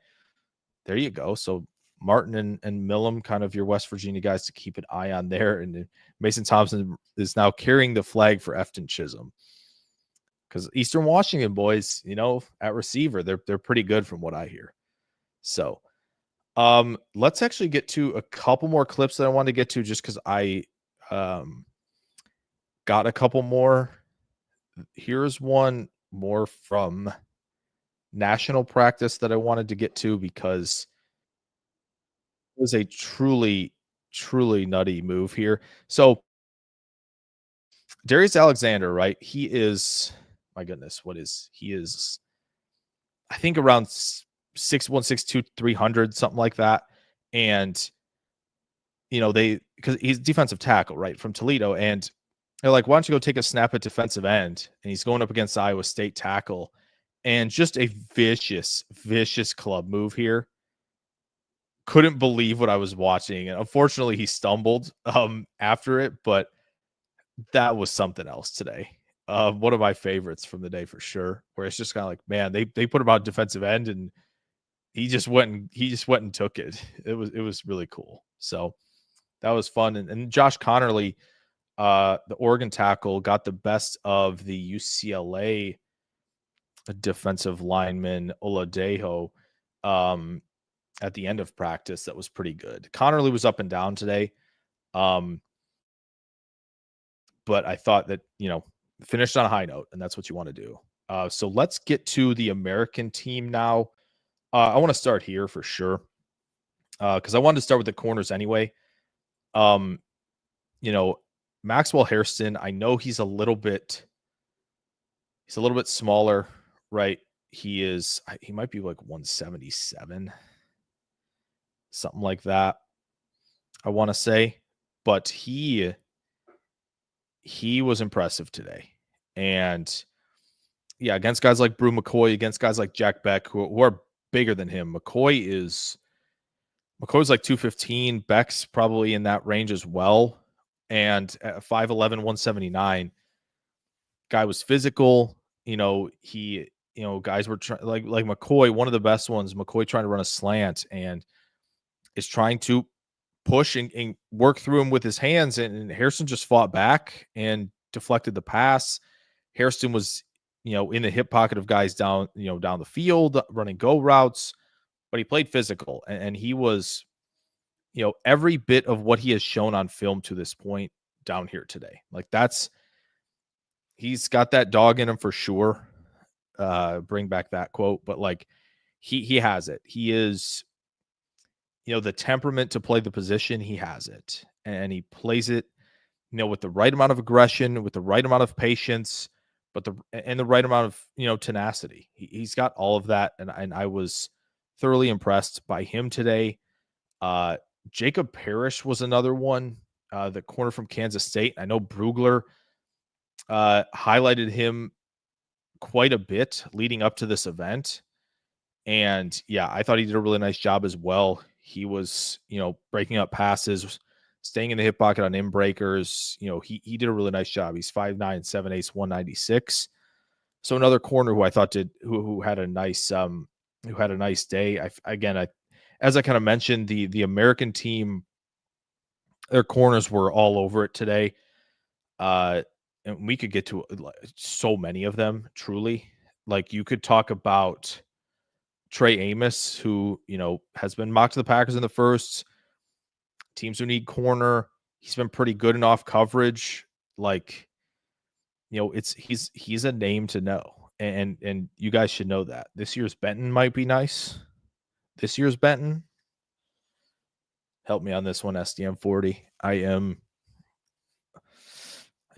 There you go. So Martin and Millam, kind of your West Virginia guys to keep an eye on there. And Mason Thompson is now carrying the flag for Efton Chisholm, because Eastern Washington boys, at receiver, they're pretty good from what I hear. So let's actually get to a couple more clips that I wanted to get to, just because I got a couple more. Here's one more from national practice that I wanted to get to, because it was a truly, truly nutty move here. So Darius Alexander, right? He is, my goodness, he is, I think around 6'1", 6'2", 300, something like that. And, because he's defensive tackle, right, from Toledo. And they're like, why don't you go take a snap at defensive end? And he's going up against Iowa State tackle. And just a vicious, vicious club move here. Couldn't believe what I was watching. And unfortunately, he stumbled after it, but that was something else today. One of my favorites from the day for sure, where it's just kind of like, man, they put him on defensive end and he just went and took it. It was really cool. So that was fun. And Josh Connerly, the Oregon tackle, got the best of the UCLA defensive lineman Oladejo at the end of practice. That was pretty good. Connerly was up and down today. But I thought that, finished on a high note, and that's what you want to do. So let's get to the American team now. I want to start here for sure, because I wanted to start with the corners anyway. Maxwell Hairston, I know he's a little bit smaller, right? He might be like 177, something like that, I want to say. But he was impressive today. And yeah, against guys like Brew McCoy, against guys like Jack Beck, who are bigger than him. McCoy's like 215. Beck's probably in that range as well. And at 5'11, 179, guy was physical. Guys were like McCoy, one of the best ones. McCoy trying to run a slant and is trying to push and work through him with his hands. And Harrison just fought back and deflected the pass. Harrison was, in the hip pocket of guys down the field, running go routes, but he played physical and he was, every bit of what he has shown on film to this point down here today. Like he's got that dog in him for sure. Bring back that quote, but like he has it. He is, the temperament to play the position. He has it and he plays it, with the right amount of aggression, with the right amount of patience, but the right amount of, tenacity. He's got all of that. And I was thoroughly impressed by him today. Jacob Parrish was another one, the corner from Kansas State. I know Brugler highlighted him quite a bit leading up to this event. And yeah, I thought he did a really nice job as well. He was, breaking up passes, staying in the hip pocket on in breakers. He did a really nice job. He's 5'9", 7'8", 196. So another corner who I thought who had a nice day. As I kind of mentioned, the American team, their corners were all over it today. And we could get to so many of them, truly. Like you could talk about Trey Amos, who, has been mocked to the Packers in the first. Teams who need corner. He's been pretty good in off coverage. Like, he's a name to know. And you guys should know that. This year's Benton might be nice. This year's Benton. Help me on this one, SDM 40. I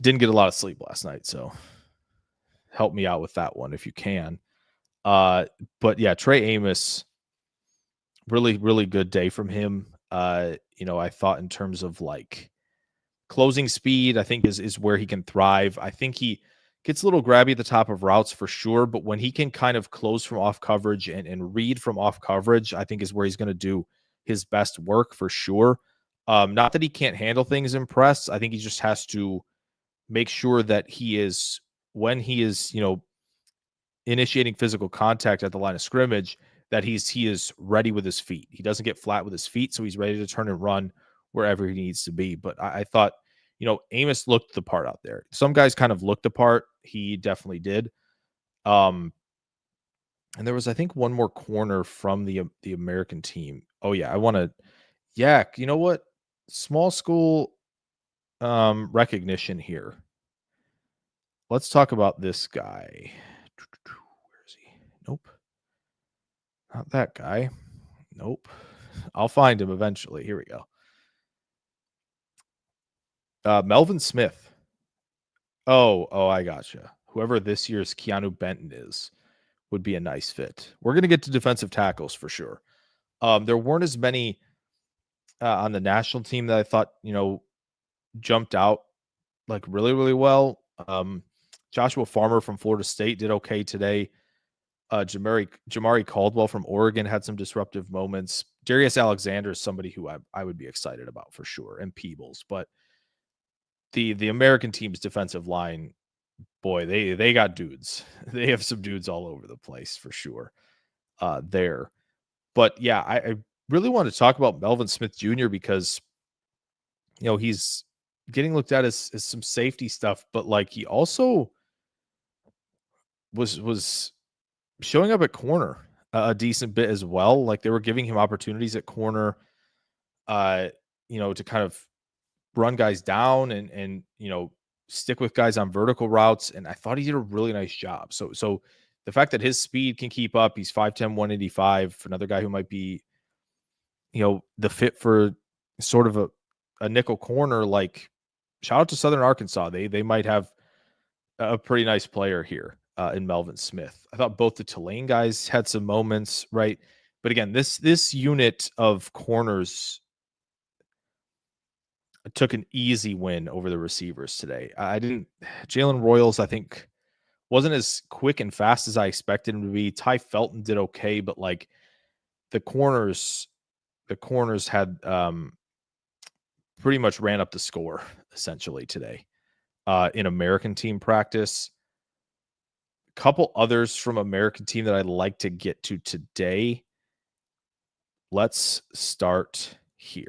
didn't get a lot of sleep last night, so help me out with that one if you can. But yeah, Trey Amos, really, really good day from him. I thought in terms of like closing speed, I think is where he can thrive. I think he gets a little grabby at the top of routes for sure, but when he can kind of close from off coverage and read from off coverage, I think is where he's going to do his best work for sure. Not that he can't handle things in press. I think he just has to make sure that when he is, initiating physical contact at the line of scrimmage, that he is ready with his feet. He doesn't get flat with his feet, so he's ready to turn and run wherever he needs to be. But I thought, Amos looked the part out there. Some guys kind of looked the part. He definitely did. And there was, I think, one more corner from the American team. Oh yeah, Yak. You know what? Small school recognition here. Let's talk about this guy. Where is he? Nope. Not that guy. Nope. I'll find him eventually. Here we go. Melvin Smith. Oh, I gotcha. Whoever this year's Keanu Benton is would be a nice fit. We're going to get to defensive tackles for sure. There weren't as many on the national team that I thought, jumped out like really, really well. Joshua Farmer from Florida State did okay today. Jamari Caldwell from Oregon had some disruptive moments. Darius Alexander is somebody who I would be excited about for sure, and Peebles. But the American team's defensive line, boy, they got dudes. They have some dudes all over the place for sure there. But yeah, I really want to talk about Melvin Smith Jr. because, he's getting looked at as some safety stuff, but like he also was showing up at corner a decent bit as well. Like they were giving him opportunities at corner, to kind of run guys down and stick with guys on vertical routes. And I thought he did a really nice job. So the fact that his speed can keep up, he's 5'10", 185 for another guy who might be, the fit for sort of a nickel corner. Like shout out to Southern Arkansas. They might have a pretty nice player here in Melvin Smith. I thought both the Tulane guys had some moments, right? But again, this unit of corners took an easy win over the receivers today. I didn't Jalen Royals, I think, wasn't as quick and fast as I expected him to be. Ty Felton did okay, but like the corners, the corners had pretty much ran up the score essentially today in American team practice. A couple others from American team that I'd like to get to today. Let's start here.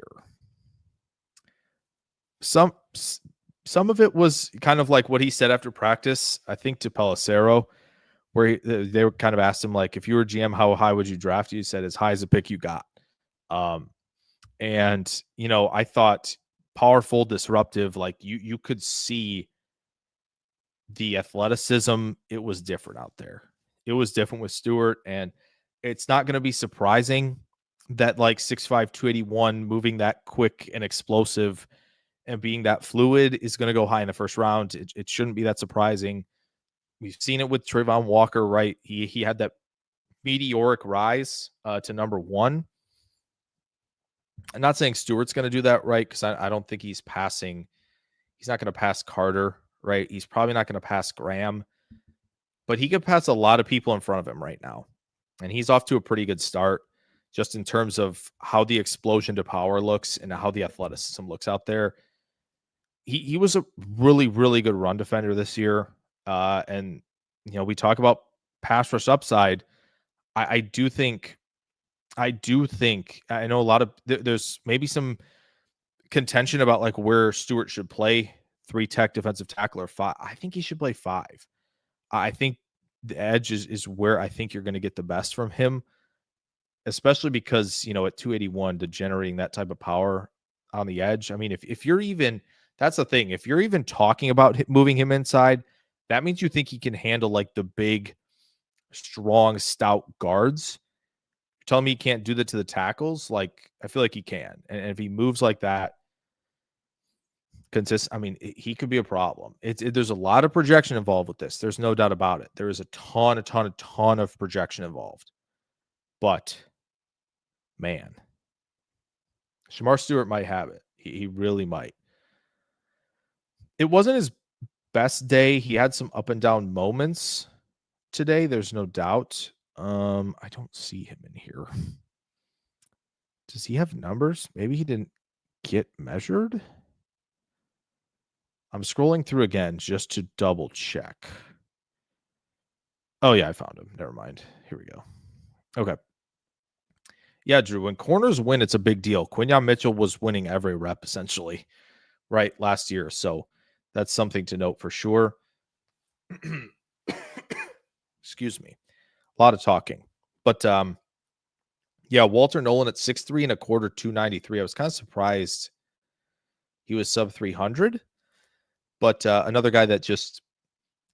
Some of it was kind of like what he said after practice, I think, to Pelissero, where they were kind of asked him, like, if you were GM, how high would you draft? He said, as high as the pick you got. And, I thought powerful, disruptive, like you could see the athleticism. It was different out there. It was different with Stewart. And it's not going to be surprising that like 6'5", 281, moving that quick and explosive and being that fluid is going to go high in the first round. It shouldn't be that surprising. We've seen it with Trayvon Walker, right? He had that meteoric rise to number one. I'm not saying Stewart's going to do that, right? Because I don't think he's passing. He's not going to pass Carter, right? He's probably not going to pass Graham. But he could pass a lot of people in front of him right now. And he's off to a pretty good start just in terms of how the explosion to power looks and how the athleticism looks out there. He was a really, really good run defender this year. And, we talk about pass rush upside. I do think, I know a lot of, there's maybe some contention about like where Stewart should play, 3-tech defensive tackle or 5. I think he should play 5. I think the edge is where I think you're going to get the best from him, especially because, at 281, to generating that type of power on the edge. I mean, if you're even, that's the thing, if you're even talking about moving him inside, that means you think he can handle like the big, strong, stout guards. You're telling me he can't do that to the tackles? Like, I feel like he can. And if he moves like that, he could be a problem. There's a lot of projection involved with this. There's no doubt about it. There is a ton of projection involved. But, man, Shamar Stewart might have it. He really might. It wasn't his best day. He had some up and down moments today. There's no doubt. I don't see him in here. Does he have numbers? Maybe he didn't get measured. I'm scrolling through again just to double check. Oh, yeah, I found him. Never mind. Here we go. Okay. Yeah, Drew, when corners win, it's a big deal. Quinyon Mitchell was winning every rep, essentially, right, last year. So that's something to note for sure. Excuse me. A lot of talking. But, yeah, Walter Nolan at 6'3" and a quarter, 293. I was kind of surprised he was sub 300. But another guy that just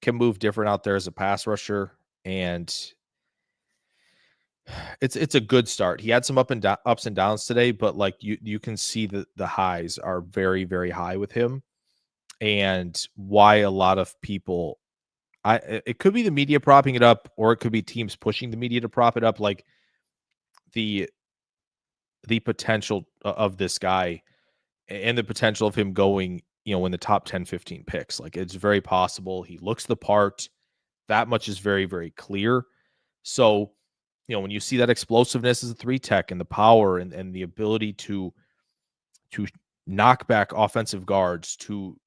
can move different out there as a pass rusher. And it's a good start. He had some ups and downs today, but like you can see that the highs are very, very high with him, and why a lot of people, it could be the media propping it up, or it could be teams pushing the media to prop it up. Like the potential of this guy and the potential of him going, in the top 10, 15 picks. Like it's very possible. He looks the part. That much is very, very clear. So, when you see that explosiveness as a 3-tech and the power and the ability to knock back offensive guards, to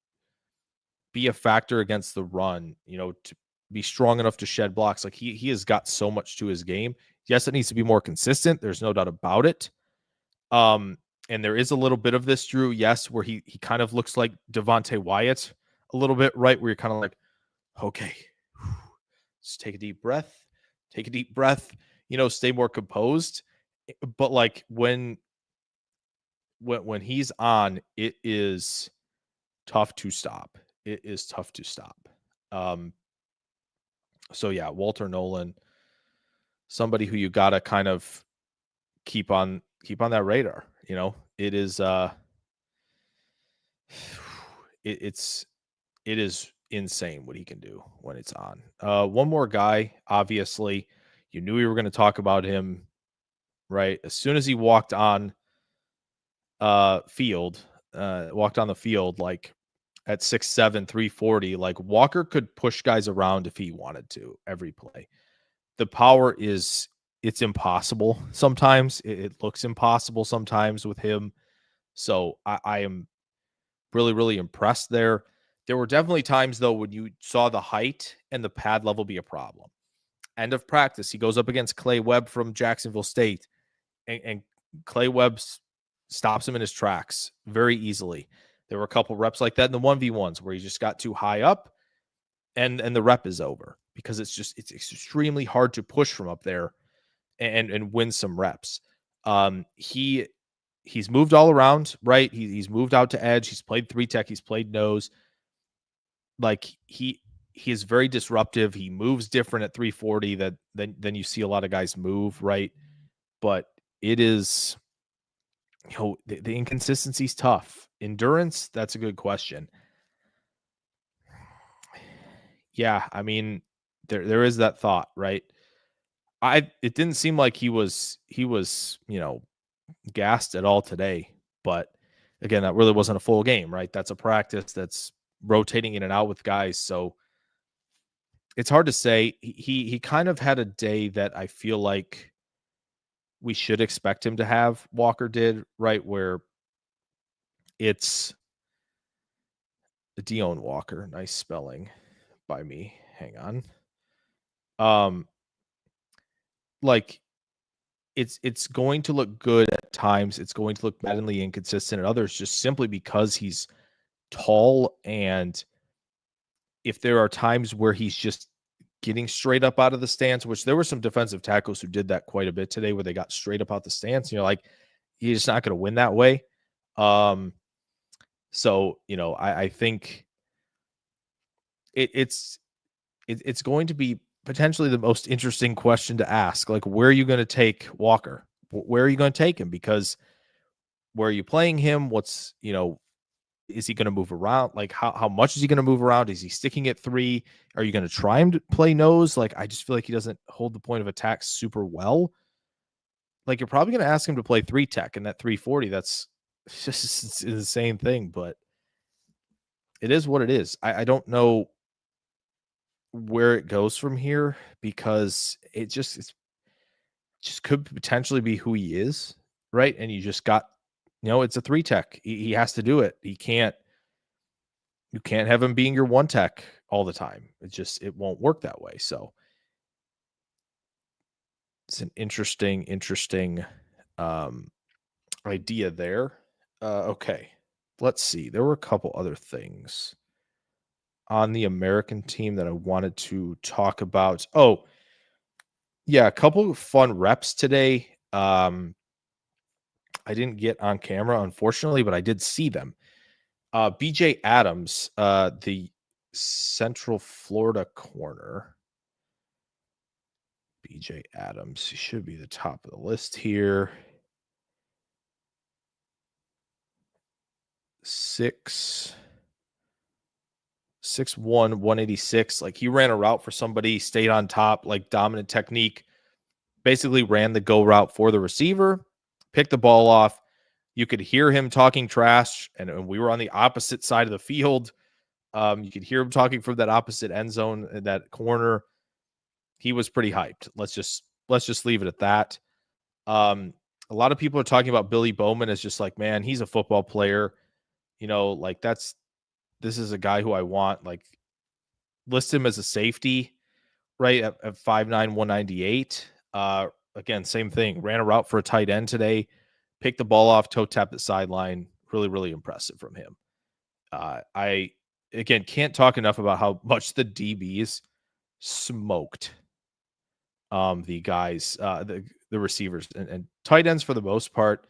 be a factor against the run, to be strong enough to shed blocks, like he has got so much to his game. Yes, it needs to be more consistent. There's no doubt about it. And there is a little bit of this, Drew, yes, where he kind of looks like Devontae Wyatt a little bit, right? Where you're kind of like, okay, just take a deep breath, stay more composed. But like when he's on, it is tough to stop. It is tough to stop. So yeah, Walter Nolan, somebody who you gotta kind of keep on that radar. It is it is insane what he can do when it's on. One more guy, obviously, you knew we were going to talk about him. right? As soon as he walked on walked on the field, like at 6'7", 340, like Walker could push guys around if he wanted to every play. The power it's impossible sometimes. It looks impossible sometimes with him. So I am really, really impressed there. There were definitely times though when you saw the height and the pad level be a problem. End of practice, he goes up against Clay Webb from Jacksonville State, and Clay Webb stops him in his tracks very easily. There were a couple reps like that in the 1v1s where he just got too high up, and the rep is over because it's extremely hard to push from up there and win some reps. He's moved all around, right? He's moved out to edge. He's played 3-tech. He's played nose. Like he is very disruptive. He moves different at 340 than you see a lot of guys move, right? But it is, the inconsistency is tough. Endurance, that's a good question. Yeah, I mean, there is that thought, right? It didn't seem like he was gassed at all today, but again, that really wasn't a full game, right? That's a practice that's rotating in and out with guys, so it's hard to say. He kind of had a day that I feel like we should expect him to have. Walker did, right? Where it's Dion Walker, nice spelling by me. Hang on. Like it's going to look good at times. It's going to look maddeningly inconsistent at others, just simply because he's tall, and if there are times where he's just getting straight up out of the stance, which there were some defensive tackles who did that quite a bit today, where they got straight up out the stance, and you're like, he's just not going to win that way. So I think it's going to be potentially the most interesting question to ask. Like, where are you going to take Walker? Where are you going to take him? Because where are you playing him? What's, is he going to move around? Like, how much is he going to move around? Is he sticking at 3? Are you going to try him to play nose? Like, I just feel like he doesn't hold the point of attack super well. Like, you're probably going to ask him to play 3-tech, and that 340, that's just it's an insane thing, but it is what it is. I don't know where it goes from here, because it just could potentially be who he is, right? And you just got, it's a 3-tech. He has to do it. You can't have him being your 1-tech all the time. It won't work that way. So it's an interesting idea there. Okay, let's see. There were a couple other things on the American team that I wanted to talk about. Oh, yeah, a couple of fun reps today. I didn't get on camera, unfortunately, but I did see them. BJ Adams, the Central Florida corner. BJ Adams, he should be the top of the list here. 6'1", 186. Like, he ran a route for somebody, stayed on top, like dominant technique, basically ran the go route for the receiver, picked the ball off. You could hear him talking trash, and we were on the opposite side of the field. You could hear him talking from that opposite end zone, that corner. He was pretty hyped. Let's just leave it at that. A lot of people are talking about Billy Bowman as just like, man, he's a football player. Like, this is a guy who I want. Like, list him as a safety, right, at 5'9", 198. Again, same thing. Ran a route for a tight end today. Picked the ball off, toe tap the sideline. Really, really impressive from him. I, again, can't talk enough about how much the DBs smoked the guys, the receivers and tight ends for the most part.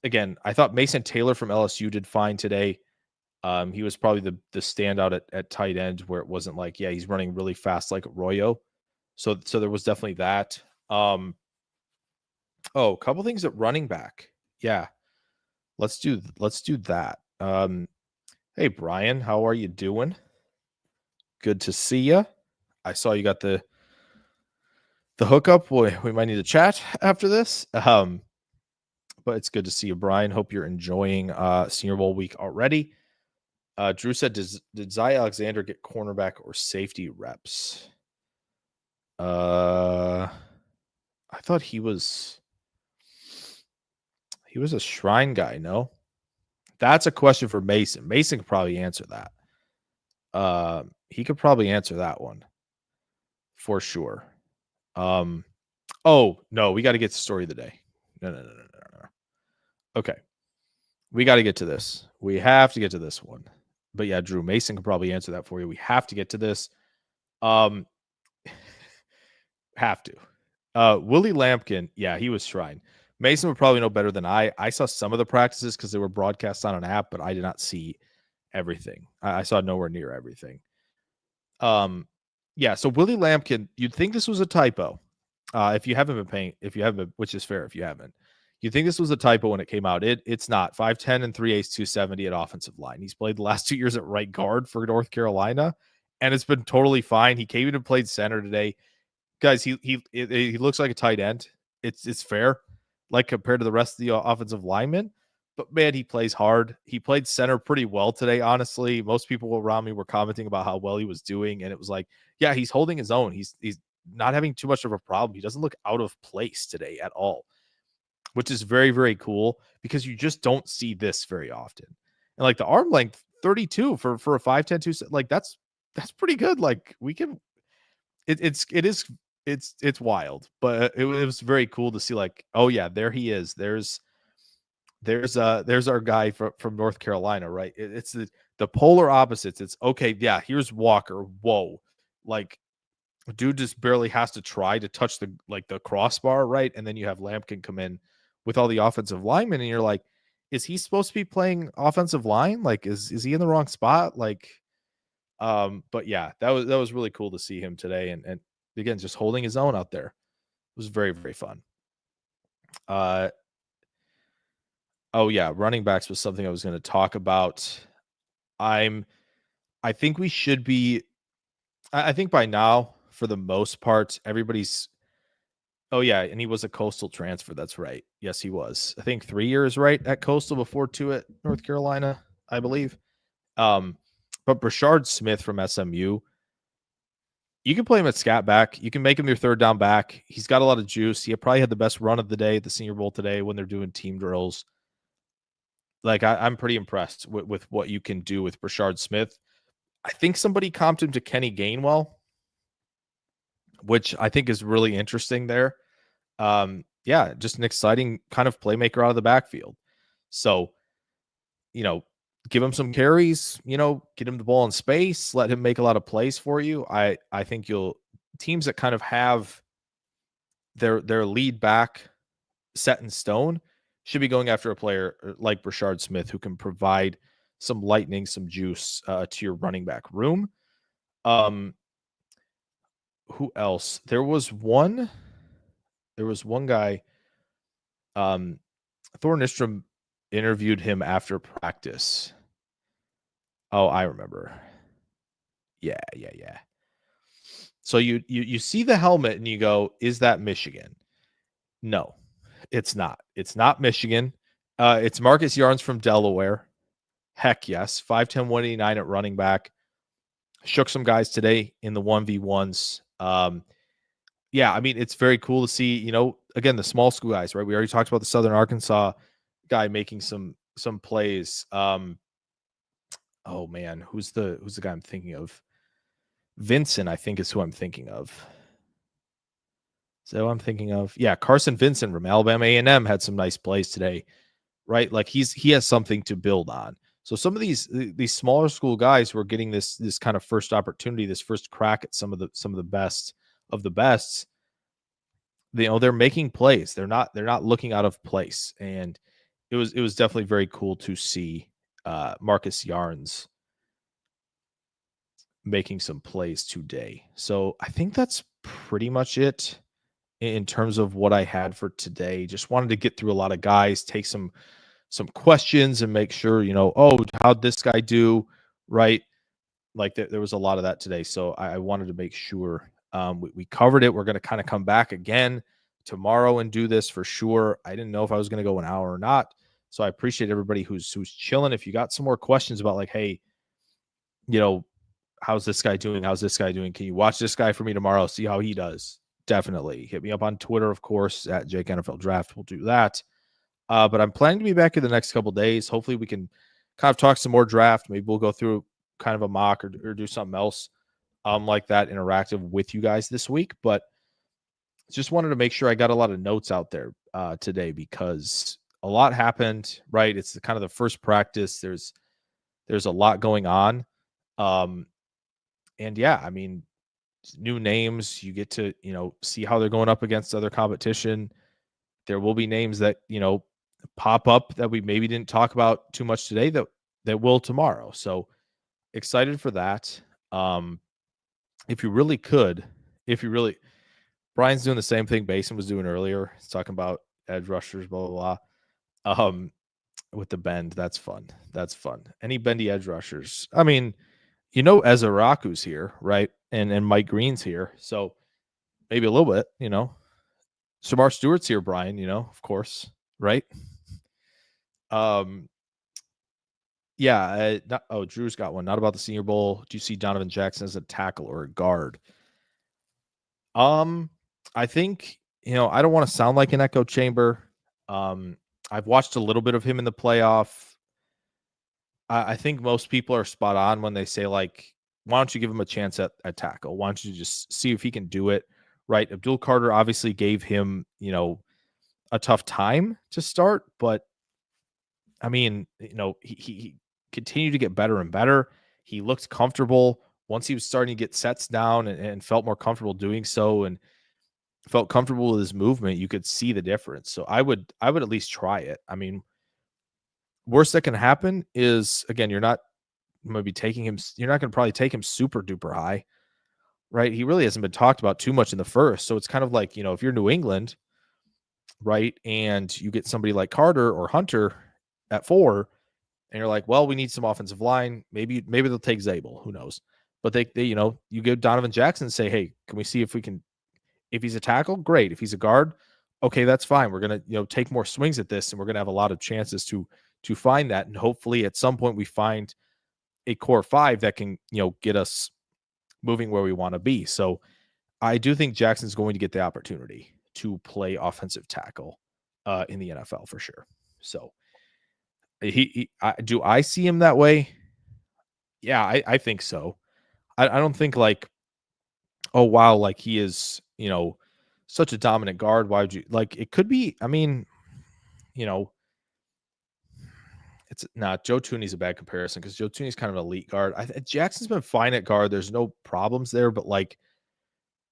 Again, I thought Mason Taylor from LSU did fine today. He was probably the standout at tight end, where it wasn't like, yeah, he's running really fast like Arroyo. So there was definitely that. A couple things at running back. Yeah, let's do that. Hey Brian, how are you doing? Good to see you. I saw you got the the hookup. We might need to chat after this. But it's good to see you, Brian. Hope you're enjoying Senior Bowl week already. Drew said, did Zy Alexander get cornerback or safety reps? I thought he was a Shrine guy. No, that's a question for Mason. Mason could probably answer that. He could probably answer that one for sure. Oh no, we got to get to story of the day. No. Okay, we got to get to this. We have to get to this one. But yeah, Drew, Mason could probably answer that for you. We have to get to this. Have to. Willie Lampkin, yeah, he was Shrine. Mason would probably know better than I. I saw some of the practices because they were broadcast on an app, but I did not see everything. I saw nowhere near everything. Yeah, so Willie Lampkin, you'd think this was a typo. If you haven't been paying, which is fair if you haven't. You'd think this was a typo when it came out. It's not. 5'10 and 3/8, 270 at offensive line. He's played the last 2 years at right guard for North Carolina, and it's been totally fine. He came in and played center today. Guys, he looks like a tight end. It's fair, like compared to the rest of the offensive linemen. But man, he plays hard. He played center pretty well today. Honestly, most people around me were commenting about how well he was doing, and it was like, yeah, he's holding his own. He's not having too much of a problem. He doesn't look out of place today at all, which is very, very cool because you just don't see this very often. And like the arm length 32 for a 5'10", 2, like that's pretty good. Like we can, it's wild, but it was very cool to see like, oh yeah, there he is. There's our guy from North Carolina, right? It's the polar opposites. It's okay, yeah, here's Walker. Whoa. Like dude just barely has to try to touch the crossbar, right? And then you have Lampkin come in with all the offensive linemen, and you're like, is he supposed to be playing offensive line? Like, is he in the wrong spot? Like, but yeah, that was really cool to see him today, and again, just holding his own out there. It was very, very fun. Oh yeah, running backs was something I was going to talk about. I think we should be. I think by now, for the most part, everybody's. Oh yeah, and he was a Coastal transfer. That's right. Yes, he was. I think 3 years right at Coastal before 2 at North Carolina, I believe. But Brashard Smith from SMU, you can play him at scat back. You can make him your third down back. He's got a lot of juice. He probably had the best run of the day at the Senior Bowl today when they're doing team drills. Like I'm pretty impressed with what you can do with Brashard Smith. I think somebody comped him to Kenny Gainwell, which I think is really interesting there. Yeah, just an exciting kind of playmaker out of the backfield. So, give him some carries, get him the ball in space, let him make a lot of plays for you. I think teams that kind of have their lead back set in stone should be going after a player like Brashard Smith who can provide some lightning, some juice to your running back room. Who else? There was one guy. Thor Nystrom interviewed him after practice. Oh, I remember. Yeah. So you see the helmet and you go, is that Michigan? No, it's not. It's not Michigan. It's Marcus Yarns from Delaware. Heck yes. 5'10", 189 at running back. Shook some guys today in the 1v1s. Yeah, I mean, it's very cool to see, again, the small school guys, right? We already talked about the Southern Arkansas guy making some plays. Oh man, who's the guy I'm thinking of? Vincent, I think, is who I'm thinking of. So I'm thinking of, yeah, Carson Vincent from Alabama A&M had some nice plays today, right? Like he has something to build on. So some of these smaller school guys who are getting this kind of first opportunity, this first crack at some of the best of the best, they're making plays. They're not looking out of place, and it was definitely very cool to see Marcus Yarns making some plays today. So I think that's pretty much it in terms of what I had for today. Just wanted to get through a lot of guys, take some questions and make sure, oh, how'd this guy do? Right. Like there was a lot of that today. So I wanted to make sure We covered it. We're going to kind of come back again tomorrow and do this for sure. I didn't know if I was going to go an hour or not. So I appreciate everybody who's chilling. If you got some more questions about like, hey, how's this guy doing? How's this guy doing? Can you watch this guy for me tomorrow? See how he does. Definitely hit me up on Twitter, of course, at Jake NFL Draft. We'll do that. But I'm planning to be back in the next couple days. Hopefully we can kind of talk some more draft. Maybe we'll go through kind of a mock or do something else like that interactive with you guys this week. But just wanted to make sure I got a lot of notes out there today because a lot happened, right? It's kind of the first practice. There's a lot going on. And yeah, I mean, new names, you get to, see how they're going up against other competition. There will be names that, pop up that we maybe didn't talk about too much today that will tomorrow. So excited for that. If you really, Brian's doing the same thing Basin was doing earlier. He's talking about edge rushers, blah, blah, blah. With the bend, that's fun. That's fun. Any bendy edge rushers. I mean, Ezaraku's here, right? And Mike Green's here. So maybe a little bit, Shamar Stewart's here, Brian, of course, right? Yeah. Drew's got one. Not about the Senior Bowl. Do you see Donovan Jackson as a tackle or a guard? I think, I don't want to sound like an echo chamber. I've watched a little bit of him in the playoff. I think most people are spot on when they say, like, why don't you give him a chance at tackle? Why don't you just see if he can do it? Right. Abdul Carter obviously gave him, a tough time to start, but I mean, he continued to get better and better. He looked comfortable once he was starting to get sets down and felt more comfortable doing so and felt comfortable with his movement. You could see the difference. So I would at least try it. I mean, worst that can happen is, again, you're not going to probably take him super duper high, right? He really hasn't been talked about too much in the first. So it's kind of like, if you're New England, right, and you get somebody like Carter or Hunter at 4, and you're like, well, we need some offensive line. Maybe they'll take Zabel. Who knows? But they you give Donovan Jackson and say, hey, can we see if he's a tackle? Great. If he's a guard, okay, that's fine. We're going to, take more swings at this, and we're going to have a lot of chances to find that. And hopefully at some point we find a core 5 that can, get us moving where we want to be. So I do think Jackson's going to get the opportunity to play offensive tackle in the NFL for sure. So do I see him that way? Yeah, I think so. I don't think like, oh, wow, like he is, such a dominant guard. Why would you like it could be? I mean, it's not Joe Tooney's a bad comparison because Joe Tooney's kind of an elite guard. Jackson's been fine at guard. There's no problems there, but like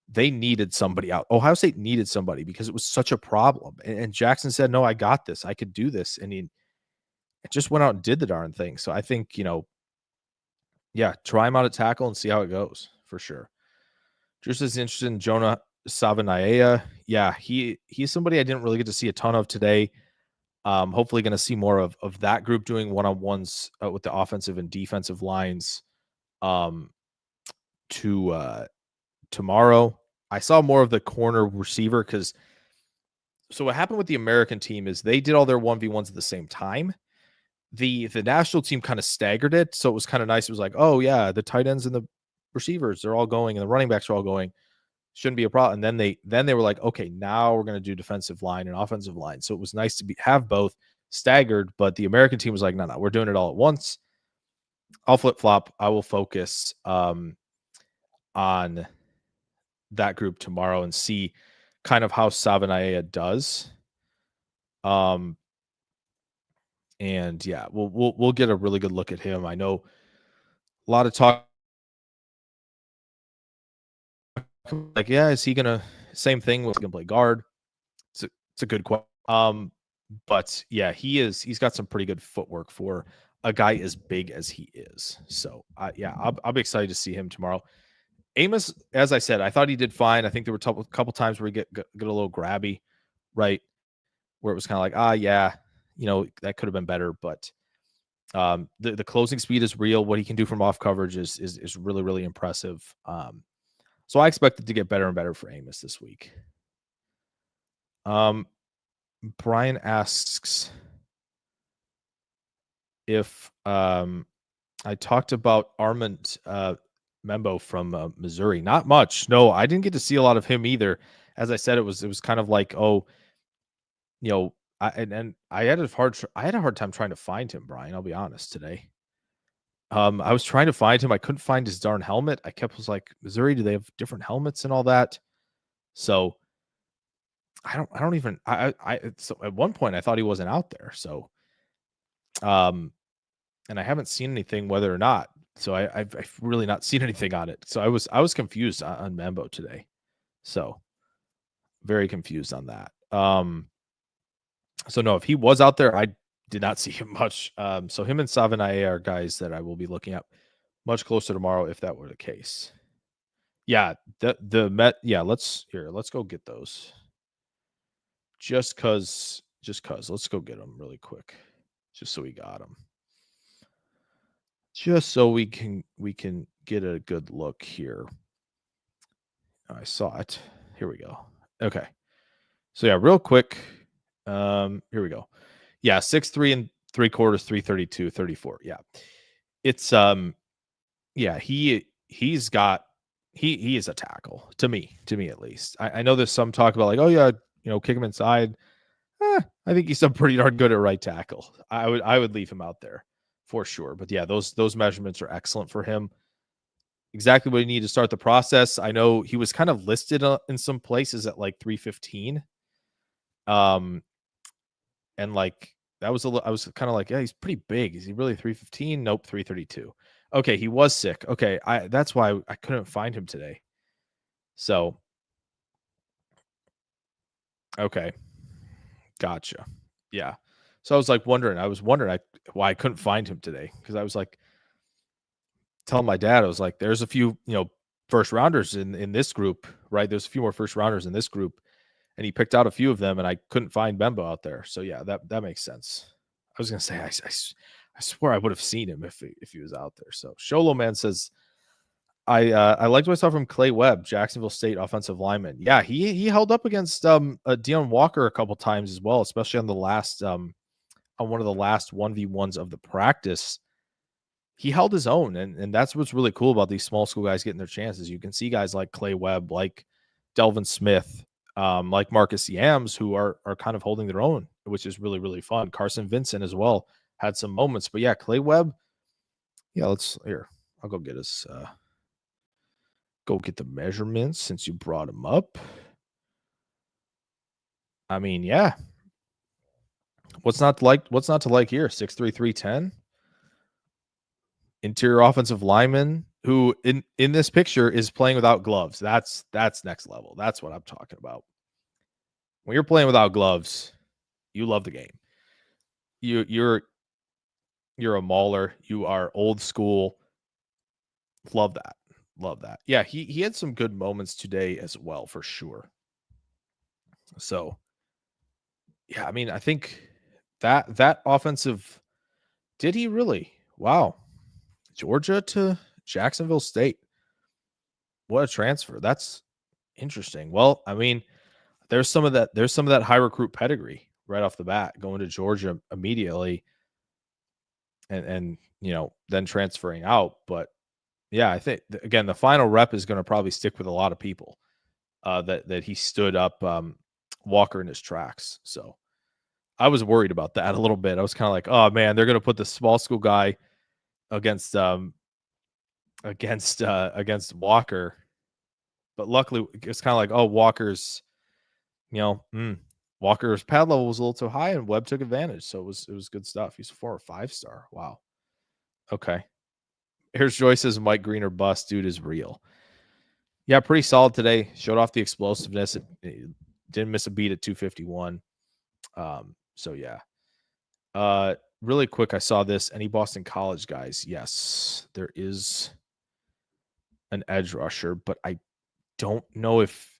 they needed somebody out. Ohio State needed somebody because it was such a problem. And Jackson said, no, I got this. I could do this. And he just went out and did the darn thing. So I think, try him out at tackle and see how it goes for sure. Just as interested in Jonah Savanaia. Yeah, he's somebody I didn't really get to see a ton of today. Hopefully going to see more of that group doing one-on-ones with the offensive and defensive lines tomorrow. I saw more of the corner receiver so what happened with the American team is they did all their 1v1s at the same time. The national team kind of staggered it, so it was kind of nice. It was like, oh yeah, the tight ends and the receivers, they're all going, and the running backs are all going. Shouldn't be a problem. And then they were like, okay, now we're going to do defensive line and offensive line. So it was nice to have both staggered, but the American team was like, no, we're doing it all at once. I'll flip flop. I will focus on that group tomorrow and see kind of how Savanaia does. And yeah, we'll get a really good look at him. I know a lot of talk like, yeah, is he gonna same thing with gonna play guard? It's a good question. But yeah, he's got some pretty good footwork for a guy as big as he is. So I'll be excited to see him tomorrow. Amos, as I said, I thought he did fine. I think there were a couple times where he get a little grabby, right? Where it was kind of like, that could have been better. But the closing speed is real. What he can do from off coverage is really, really impressive. So I expect it to get better and better for Amos this week. Brian asks if I talked about Armand Membo from Missouri. Not much. No, I didn't get to see a lot of him either. As I said, it was kind of like, oh, you know, and I had a hard time trying to find him, Brian. I'll be honest today. I was trying to find him. I couldn't find his darn helmet. Was like, Missouri, do they have different helmets and all that? So I don't even so at one point I thought he wasn't out there. So and I haven't seen anything whether or not. So I've really not seen anything on it. So I was confused on Membo today. So very confused on that. So no, if he was out there, I did not see him much. So him and Savanae are guys that I will be looking at much closer tomorrow if that were the case. Yeah, the Met. Yeah, let's go get those. Just cause, let's go get them really quick, just so we got them. Just so we can get a good look here. I saw it. Here we go. Okay. So yeah, real quick. Here we go. Yeah, 6'3" and 3/4, 332, 34. Yeah. It's yeah, he's got he is a tackle to me at least. I know there's some talk about like, oh yeah, kick him inside. I think he's pretty darn good at right tackle. I would leave him out there for sure. But yeah, those measurements are excellent for him. Exactly what you need to start the process. I know he was kind of listed in some places at like 315. And like that was I was kind of like, yeah, he's pretty big. Is he really 315? Nope, 332. Okay, he was sick. Okay, that's why I couldn't find him today. So okay. Gotcha. Yeah. So I was like wondering why I couldn't find him today. Because I was like telling my dad, I was like, there's a few, first rounders in this group, right? There's a few more first rounders in this group. And he picked out a few of them, and I couldn't find Bembo out there. So yeah, that makes sense. I was gonna say I swear I would have seen him if he was out there. So Sholo Man says I liked what I saw from Clay Webb, Jacksonville State offensive lineman. Yeah, he held up against Deion Walker a couple times as well, especially on the last on one of the last 1v1s of the practice. He held his own, and that's what's really cool about these small school guys getting their chances. You can see guys like Clay Webb, like Delvin Smith, like Marcus Yams, who are kind of holding their own, which is really, really fun. Carson Vincent as well had some moments. But yeah, Clay Webb, yeah, I'll go get his go get the measurements since you brought him up. I mean, yeah. What's not to like here? 6'3", 310. Interior offensive lineman who in this picture is playing without gloves. That's next level. That's what I'm talking about. When you're playing without gloves, you love the game. You're a mauler. You are old school. Love that. Love that. Yeah, he had some good moments today as well, for sure. So, yeah, I mean, I think that offensive, did he really? Wow. Georgia to Jacksonville State. What a transfer. That's interesting. Well, I mean, there's some of that high recruit pedigree right off the bat, going to Georgia immediately and then transferring out. But yeah, I think again the final rep is going to probably stick with a lot of people. That he stood up Walker in his tracks. So I was worried about that a little bit. I was kind of like, oh man, they're going to put the small school guy against Walker. But luckily, it's kind of like, oh, Walker's pad level was a little too high, and Webb took advantage. So it was good stuff. He's a 4 or 5-star. Wow. Okay. Here's Joyce's Mike Green or bust. Dude is real. Yeah, pretty solid today. Showed off the explosiveness. It didn't miss a beat at 251. So yeah. Really quick, I saw this. Any Boston College guys? Yes, there is an edge rusher, but I don't know if.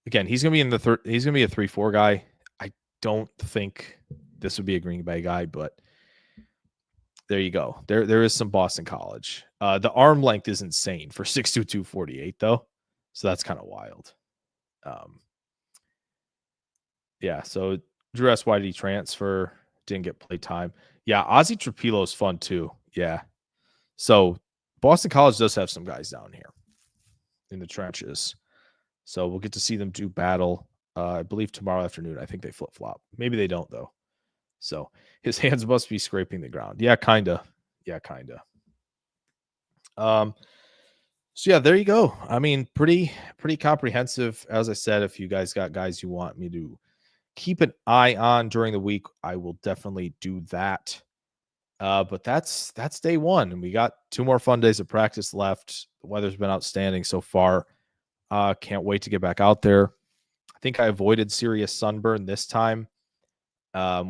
Again, he's gonna be in the third. He's gonna be a 3-4 guy. I don't think this would be a Green Bay guy, but There you go. There is some Boston College. The arm length is insane for 6'2", 248 though. So that's kind of wild. Um, yeah, so Drew S. Why did he transfer? Didn't get play time. Yeah, Ozzy Trapilo is fun too. Yeah. So Boston College does have some guys down here in the trenches. So we'll get to see them do battle. I believe tomorrow afternoon. I think they flip flop. Maybe they don't though. So his hands must be scraping the ground. Yeah, kinda. Yeah, kinda. So yeah, there you go. I mean, pretty comprehensive. As I said, if you guys got guys you want me to keep an eye on during the week, I will definitely do that. But that's day one, and we got 2 more fun days of practice left. The weather's been outstanding so far. Can't wait to get back out there. I think I avoided serious sunburn this time,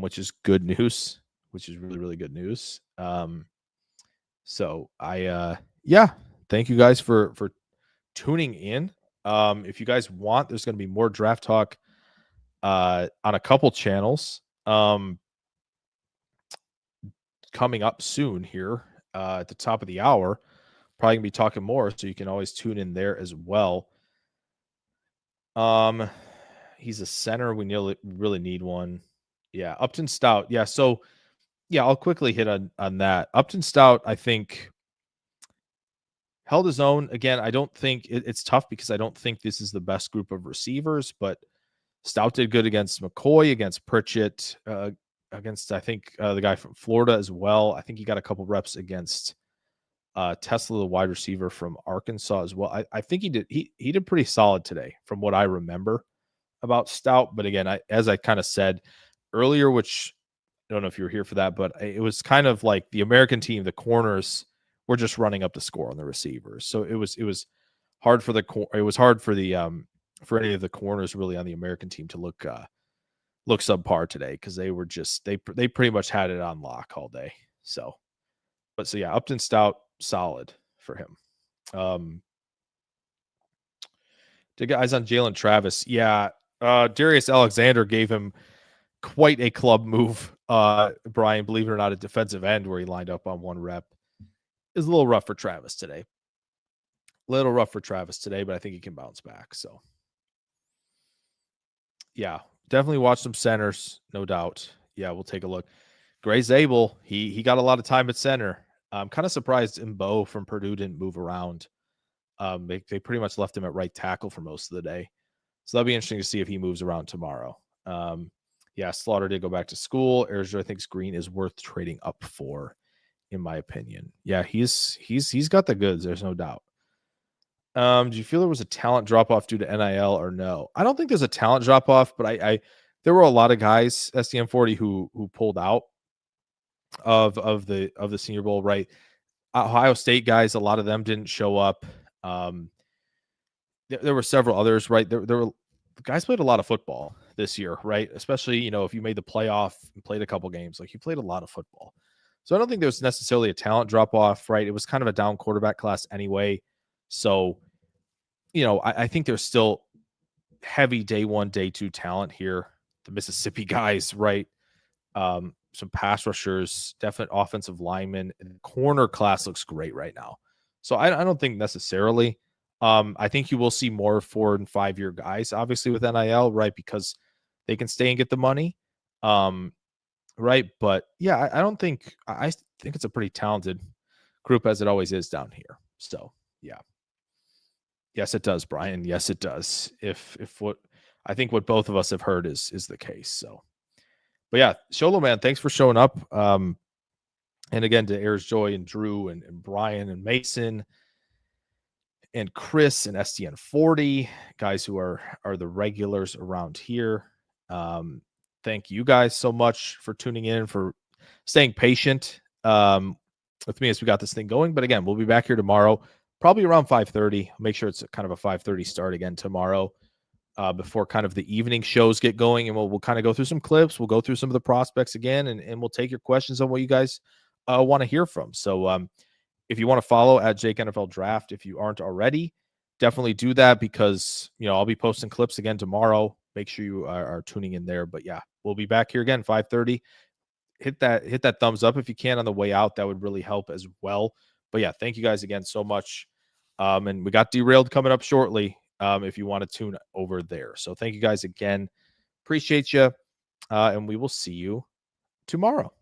which is good news, which is really, really good news. So yeah, thank you guys for tuning in. If you guys want, there's going to be more draft talk on a couple channels coming up soon here at the top of the hour. Probably gonna be talking more, so you can always tune in there as well. He's a center. We really need one. Yeah, Upton Stout. Yeah, so yeah, I'll quickly hit on that. Upton Stout, I think, held his own. Again, I don't think it's tough because I don't think this is the best group of receivers, but Stout did good against McCoy, against Pritchett, against I think the guy from Florida as well. I think he got a couple reps against Tesla, the wide receiver from Arkansas as well. I think he did pretty solid today from what I remember about Stout. But again, as I kind of said earlier, which I don't know if you were here for that, but it was kind of like the American team, the corners were just running up the score on the receivers. So it was hard for for any of the corners really on the American team to look subpar today, because they were just they pretty much had it on lock all day. So yeah, Upton Stout, solid for him. The guys on Jalen Travis, yeah, Darius Alexander gave him quite a club move. Brian, believe it or not, a defensive end where he lined up on one rep. Is a little rough for Travis today. But I think he can bounce back. So yeah, definitely watch some centers, no doubt. Yeah, we'll take a look. Gray Zabel, he got a lot of time at center. I'm kind of surprised Mbo from Purdue didn't move around. They pretty much left him at right tackle for most of the day. So that'll be interesting to see if he moves around tomorrow. Yeah, Slaughter did go back to school. Arizona thinks Green is worth trading up for, in my opinion. Yeah, he's got the goods. There's no doubt. Do you feel there was a talent drop off due to NIL or no? I don't think there's a talent drop off, but I there were a lot of guys STM40 who pulled out of the Senior Bowl, right? Ohio State guys, a lot of them didn't show up. There were several others, right? There were guys played a lot of football this year, right? Especially, if you made the playoff and played a couple games, like you played a lot of football. So I don't think there was necessarily a talent drop off, right? It was kind of a down quarterback class anyway. So, I think there's still heavy day 1, day 2 talent here. The Mississippi guys, right? Some pass rushers, definite offensive linemen, and the corner class looks great right now. So I don't think necessarily. I think you will see more 4 and 5 year guys, obviously with NIL, right? Because they can stay and get the money. Right. But yeah, I don't think I think it's a pretty talented group, as it always is down here. So yeah. Yes, it does, Brian. Yes, it does. If what I think what both of us have heard is the case. So but yeah, Sholo, man, thanks for showing up. And again, to Ayers Joy and Drew and Brian and Mason and Chris and STN 40, guys who are the regulars around here. Thank you guys so much for tuning in, for staying patient with me as we got this thing going. But again, we'll be back here tomorrow, probably around 5:30. Make sure it's kind of a 5:30 start again tomorrow, before kind of the evening shows get going, and we'll kind of go through some clips. We'll go through some of the prospects again, and we'll take your questions on what you guys want to hear from. So if you want to follow at Jake NFL Draft, if you aren't already, definitely do that, because I'll be posting clips again tomorrow. Make sure you are tuning in there. But yeah, we'll be back here again 5:30. hit that thumbs up if you can on the way out. That would really help as well. But yeah, thank you guys again so much. And we got Derailed coming up shortly. If you want to tune over there. So thank you guys again. Appreciate you. And we will see you tomorrow.